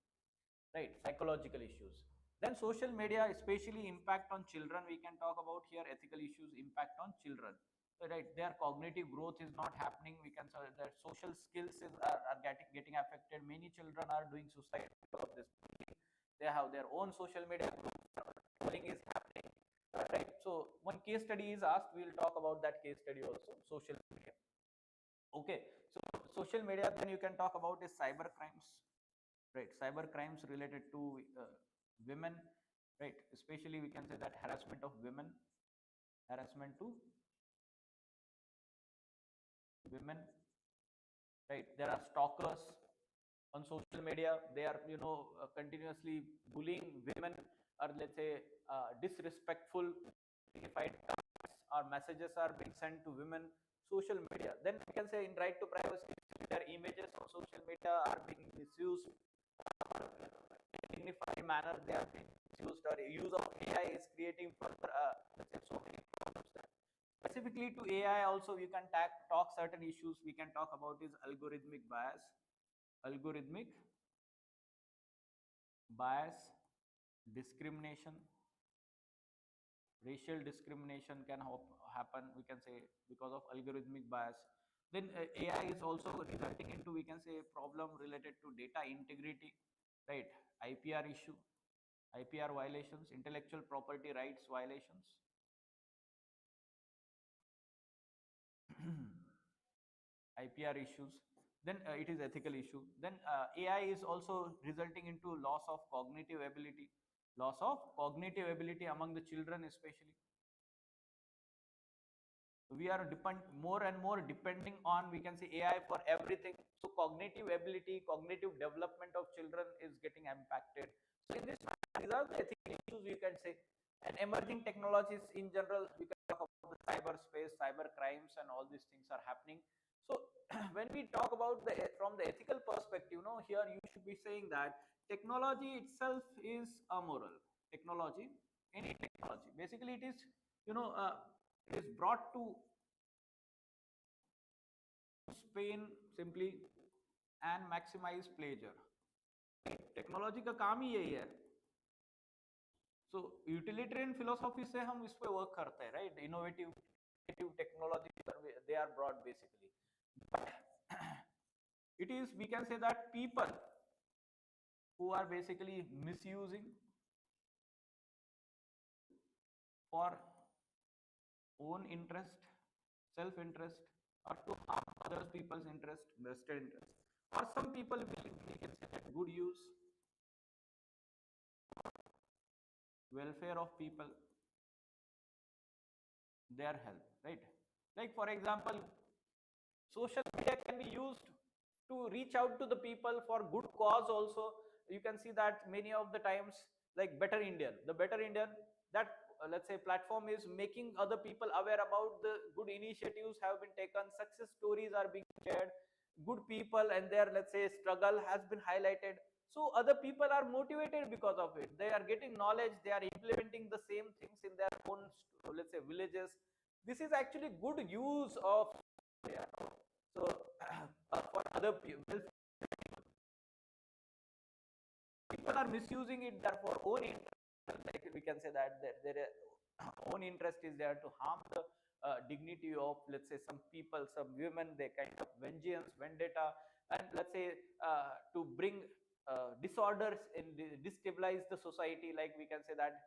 right? Psychological issues. Then social media especially impact on children. We can talk about here ethical issues impact on children, right? Their cognitive growth is not happening. We can say that social skills are getting affected. Many children are doing suicide because of this. They have their own social media group. Bullying is happening, right? So one case study is asked, we will talk about that case study also. Social media. Okay, so social media, then you can talk about is cyber crimes, right? Cyber crimes related to women, right? Especially we can say that harassment of women, harassment to women, right? There are stalkers on social media. They are, continuously bullying women, or let's say disrespectful, dignified or messages are being sent to women. Social media, then we can say, in right to privacy, their images on social media are being misused, dignified manner they are being misused, or use of AI is creating further, let's say, so many problems there. Specifically to AI also, we can talk certain issues. We can talk about is algorithmic bias. Algorithmic bias, discrimination, racial discrimination can happen, we can say, because of algorithmic bias. Then AI is also resulting into, we can say, problem related to data integrity, right? IPR issue, IPR violations, intellectual property rights violations. IPR issues. Then it is ethical issue. Then AI is also resulting into loss of cognitive ability, loss of cognitive ability among the children especially. We are more and more depending on, we can say, AI for everything. So cognitive ability, cognitive development of children is getting impacted. So in this, these are the ethical issues, you can say. And emerging technologies in general, we can talk about the cyberspace, cyber crimes, and all these things are happening. So when we talk about from the ethical perspective, here you should be saying that technology itself is amoral. Technology, any technology, basically it is, you know uh, it is brought to pain simply and maximize pleasure. Technology का काम ही यही है. सो utilitarian philosophy से हम इस पे work करते हैं, right? Innovative technology they are broad basically, but it is, we can say that, people who are basically misusing for own interest, self interest, or to harm other people's interest, vested interest. Or some people will, we can say that, good use, welfare of people, their health, right? Like for example, social media can be used to reach out to the people for good cause also. You can see that many of the times, like Better Indian, the Better Indian, that let's say platform is making other people aware about the good initiatives have been taken, success stories are being shared, good people and their, let's say, struggle has been highlighted. So other people are motivated because of it. They are getting knowledge, they are implementing the same things in their own, let's say, villages. This is actually good use of, so for other people, people are misusing it therefore own interest. Like we can say that their own interest is there to harm the dignity of, let's say, some people, some women. They kind of vengeance, vendetta, and let's say to bring disorders and destabilize the society. Like we can say that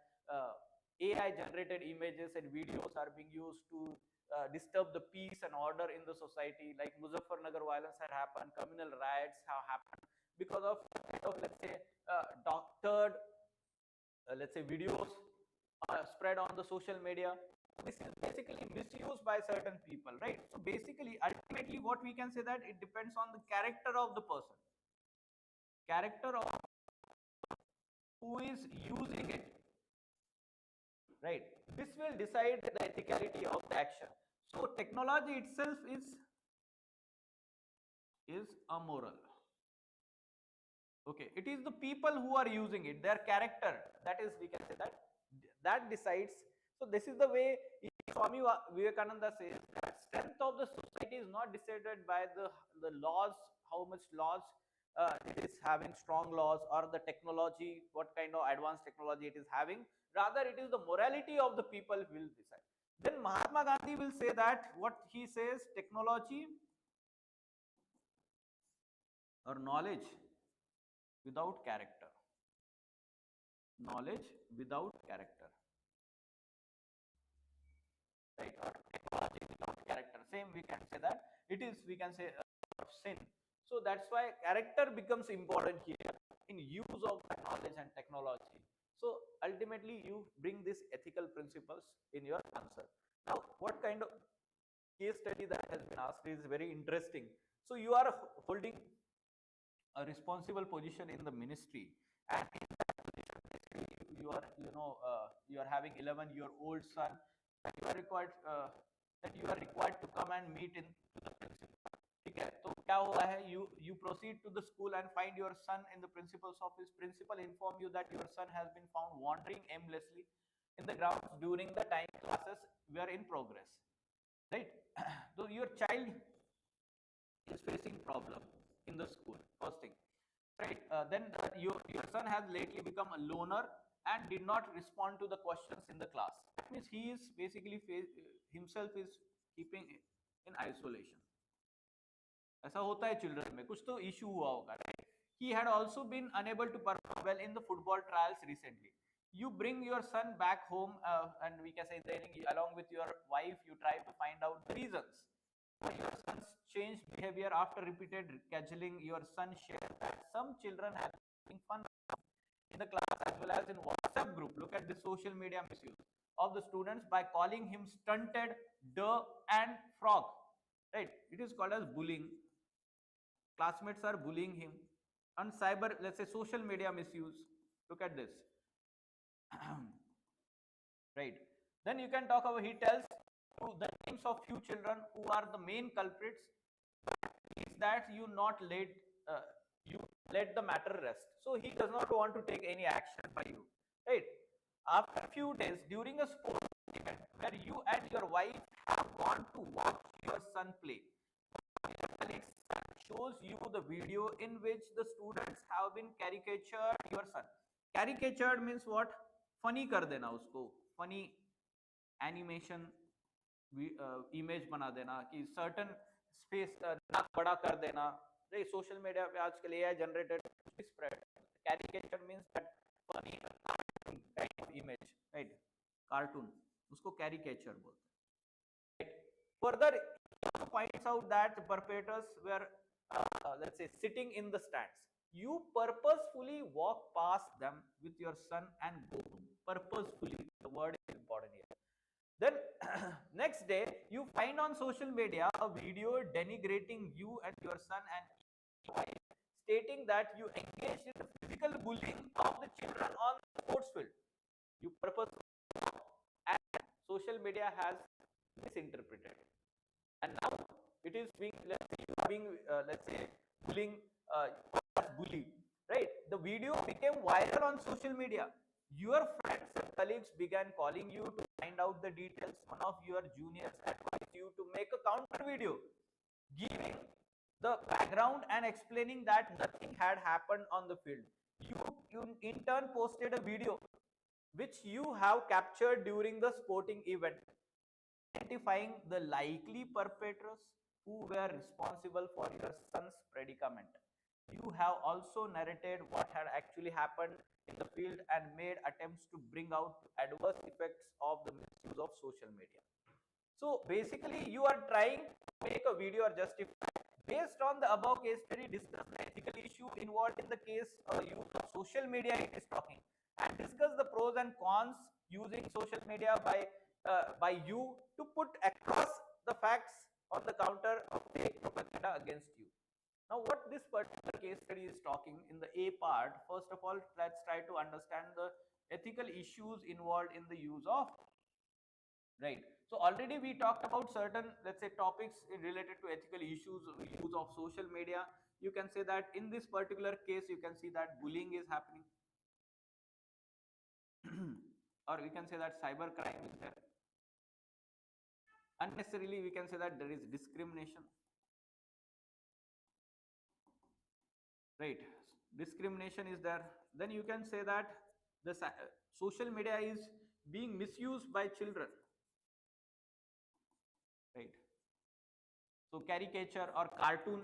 AI generated images and videos are being used to disturb the peace and order in the society. Like Muzaffarnagar violence had happened, communal riots have happened because of let's say doctored, let's say, videos spread on the social media. This is basically misused by certain people, right? So basically, ultimately, what we can say that it depends on the character of the person, character of who is using it, right? This will decide the ethicality of the action. So technology itself is amoral. Okay, it is the people who are using it, their character, that is, we can say that, that decides. So this is the way Swami Vivekananda says that strength of the society is not decided by the laws, how much laws it is having, strong laws, or the technology, what kind of advanced technology it is having. Rather, it is the morality of the people will decide. Then Mahatma Gandhi will say that, what he says, technology or knowledge without character, knowledge without character, right? Or technology without character, same we can say that it is, we can say, sin. So that's why character becomes important here in use of knowledge and technology. So ultimately you bring these ethical principles in your answer. Now what kind of case study that has been asked is very interesting. So you are holding a responsible position in the ministry, and in that position you are, you are having 11-year-old son, that you are required to come and meet in the principal. ठीक है, तो क्या हुआ है, you proceed to the school and find your son in the principal's office. Principal inform you that your son has been found wandering aimlessly in the grounds during the time classes were in progress, right? So your child is facing problem in the school, first thing, right? Then your son has lately become a loner and did not respond to the questions in the class. That means he is basically himself is keeping in isolation. ऐसा होता है children में, कुछ तो issue हुआ होगा, right? He had also been unable to perform well in the football trials recently. You bring your son back home, and we can say then along with your wife you try to find out the reasons for your son's changed behavior. After repeated cajoling, your son shares that some children have been fun in the class as well as in WhatsApp group. Look at the social media misuse of the students by calling him stunted, and frog, right? It is called as bullying. Classmates are bullying him. And cyber, let's say, social media misuse. Look at this. Right? Then you can talk about, he tells you the names of few children who are the main culprits, is that you let the matter rest. So he does not want to take any action by you, right? After a few days, during a sports event where you and your wife have gone to watch your son play, your colleagues shows you the video in which the students have been caricatured your son. Caricatured means what? Funny कर देना उसको, funny animation image बना देना, कि certain space नाक बड़ा कर देना, right? सोशल मीडिया पे आजकल AI generated spread, caricature means that funny kind of image, right? Cartoon, उसको कैरिकेचर बोलते हैं, right? Further, it points out that perpetrators were let's say sitting in the stands. You purposefully walk past them with your son and go home. Purposefully, the word is important here. Then next day you find on social media a video denigrating you and your son and stating that you engaged in physical bullying of the children on the sports field. You purposefully, and social media has misinterpreted, and now it is being, let's say, bullying bully, right? The video became viral on social media. Your friends and colleagues began calling you to find out the details. One of your juniors advised you to make a counter video, giving the background and explaining that nothing had happened on the field. You in turn posted a video which you have captured during the sporting event, identifying the likely perpetrators who were responsible for your son's predicament. You have also narrated what had actually happened in the field and made attempts to bring out adverse effects of the misuse of social media. So basically, you are trying to make a video or justify based on the above case study, discuss the ethical issue involved in the case use of social media it is talking, and discuss the pros and cons using social media by you to put across the facts on the counter of fake propaganda against you. Now, what this particular case study is talking in the A part, first of all, let's try to understand the ethical issues involved in the use of, right? So already we talked about certain, let's say, topics related to ethical issues, use of social media. You can say that in this particular case, you can see that bullying is happening, or we can say that cyber crime is there. Unnecessarily, we can say that there is discrimination, right? Discrimination is there. Then you can say that the social media is being misused by children, right? So caricature or cartoon,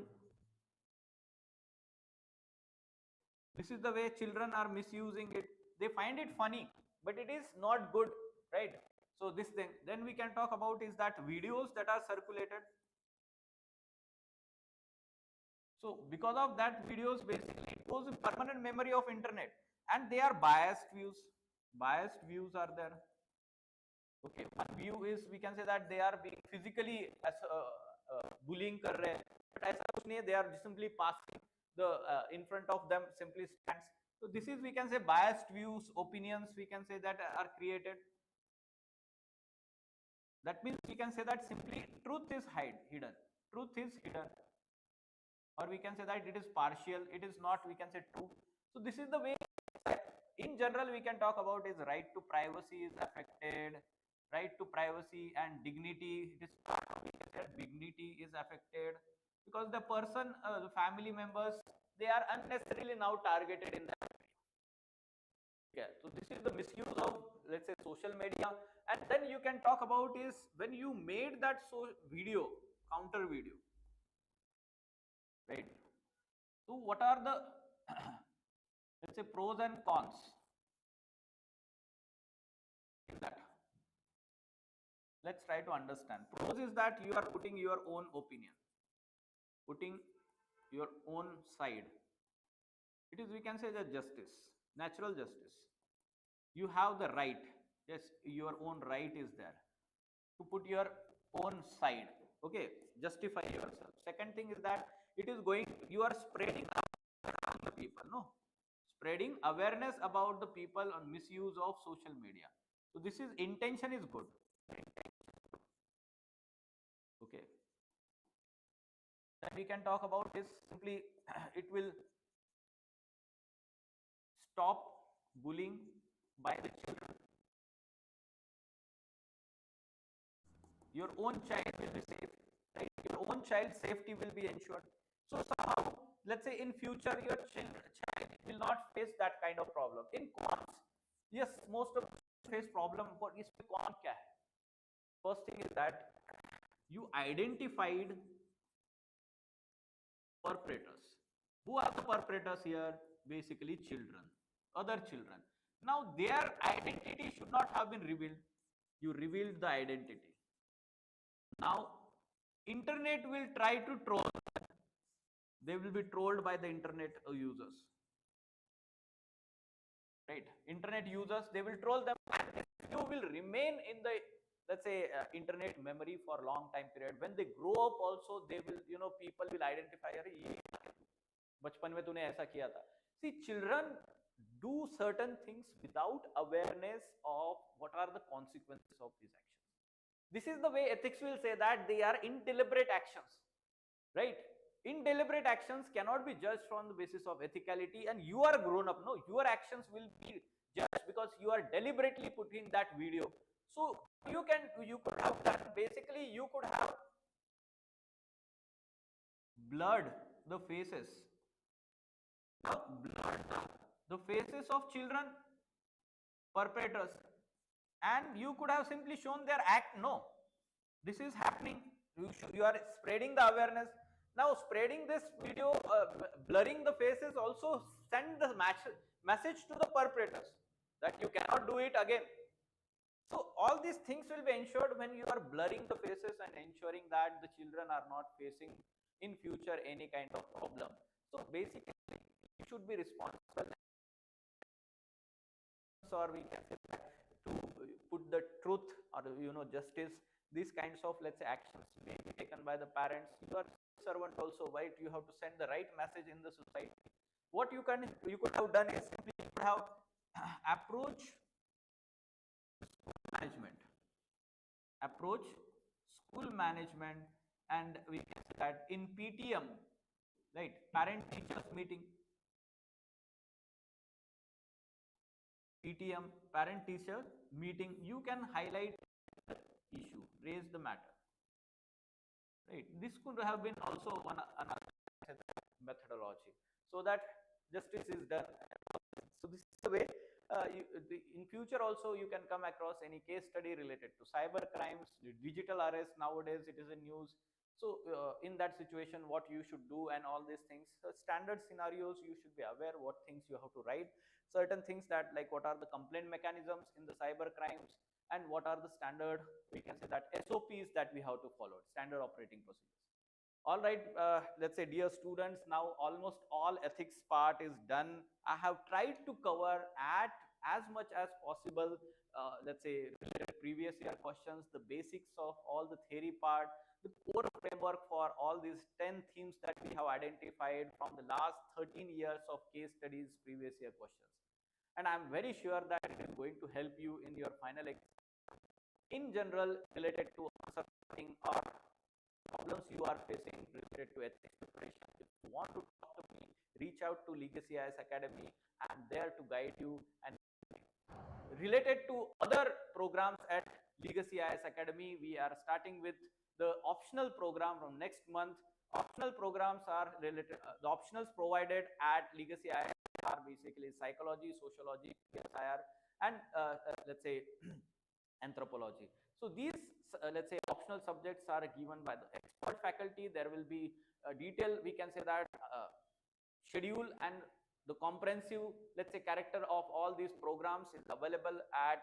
this is the way children are misusing it. They find it funny, but it is not good, right? So this thing, then we can talk about is that videos that are circulated. So because of that videos, basically it goes in permanent memory of internet, and they are biased views. Biased views are there. Okay, one view is, we can say that they are being physically as bullying kar rahe hain, but aisa kuch nahi, they are simply passing the in front of them simply stands. So this is, we can say, biased views, opinions, we can say that are created. That means we can say that simply truth is hidden. Truth is hidden, or we can say that it is partial. It is not, we can say, true. So this is the way. In general, we can talk about is right to privacy is affected. Right to privacy and dignity, it is, we can say, dignity is affected, because the person, the family members, they are unnecessarily now targeted in that. Yeah, so this is the misuse of, let's say, social media. And then you can talk about is when you made that video, counter video, right? So what are the let's say pros and cons in that? Let's try to understand. Pros is that you are putting your own opinion, putting your own side. It is, we can say, the justice, natural justice. You have the right, yes, your own right is there to put your own side, okay, justify yourself. Second thing is that it is going, you are spreading around the people, no, spreading awareness about the people on misuse of social media. So this is, intention is good, okay. Then we can talk about is simply it will stop bullying by the children. Your own child will be safe, right? Your own child's safety will be ensured. So somehow, let's say in future, your child will not face that kind of problem. In cons, yes, most of them face problem, but इसमें con क्या है? First thing is that you identified perpetrators. Who are the perpetrators here? Basically children, other children. Now their identity should not have been revealed. You revealed the identity. Now internet will try to troll them. They will be trolled by the internet users, right? Internet users, they will troll them, and you will remain in the, let's say, internet memory for a long time period. When they grow up also, they will, people will identify, ye bachpan mein tune aisa kiya tha. See, children do certain things without awareness of what are the consequences of these actions. This is the way ethics will say that they are indeliberate actions, right? Indeliberate actions cannot be judged from the basis of ethicality, and you are grown up. No, your actions will be judged because you are deliberately putting that video. So you could have done, basically you could have blurred the faces, blurred the faces of children perpetrators, and you could have simply shown their act. No, this is happening. You are spreading the awareness. Now spreading this video, blurring the faces, also send the message to the perpetrators that you cannot do it again. So all these things will be ensured when you are blurring the faces and ensuring that the children are not facing in future any kind of problem. So basically you should be responsible, or we can say that, to put the truth or justice. These kinds of, let's say, actions may be taken by the parents. You are servant also, right? You have to send the right message in the society. What you could have done is simply you could have approach school management, and we can say that in PTM, right, parent teachers meeting, PTM, parent teacher meeting, you can highlight the issue, raise the matter, right? This could have been also another methodology, so that justice is done. So this is the way. In future also you can come across any case study related to cyber crimes, digital arrest. Nowadays it is in news. So in that situation, what you should do and all these things. So standard scenarios, you should be aware what things you have to write. Certain things that, like, what are the complaint mechanisms in the cyber crimes, and what are the standard, we can say that, SOPs that we have to follow, standard operating procedures. All right, let's say, dear students, now almost all ethics part is done. I have tried to cover at as much as possible, let's say, previous year questions, the basics of all the theory part, the core framework for all these 10 themes that we have identified from the last 13 years of case studies, previous year questions. And I'm very sure that it is going to help you in your final exam in general related to answering or problems you are facing related to ethics preparation. If you want to talk to me, reach out to Legacy IAS Academy. I'm there to guide you. And related to other programs at Legacy IAS Academy, we are starting with the optional program from next month. Optional programs are related, the optionals provided at Legacy IAS are basically psychology, sociology, PSIR, and let's say anthropology. So these, let's say, optional subjects are given by the expert faculty. There will be a detailed, we can say that, schedule, and the comprehensive, let's say, character of all these programs is available at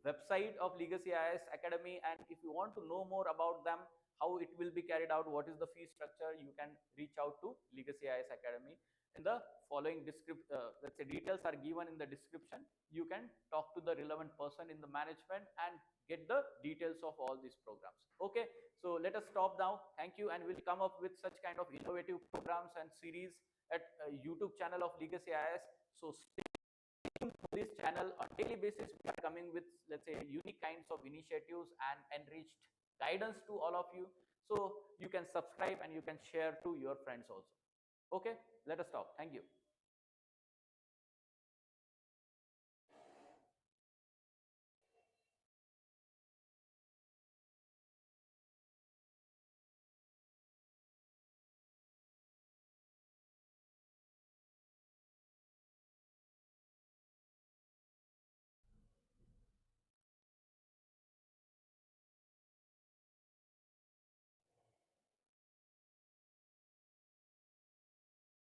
website of Legacy IAS Academy. And if you want to know more about them, how it will be carried out, what is the fee structure, you can reach out to Legacy IAS Academy. In the following let's say, details are given in the description. You can talk to the relevant person in the management and get the details of all these programs. Okay, so let us stop now. Thank you, and we'll come up with such kind of innovative programs and series at YouTube channel of Legacy IAS. So stay tuned to this channel. On daily basis, we are coming with, let's say, unique kinds of initiatives and enriched guidance to all of you. So you can subscribe and you can share to your friends also. Okay, let us stop. Thank you.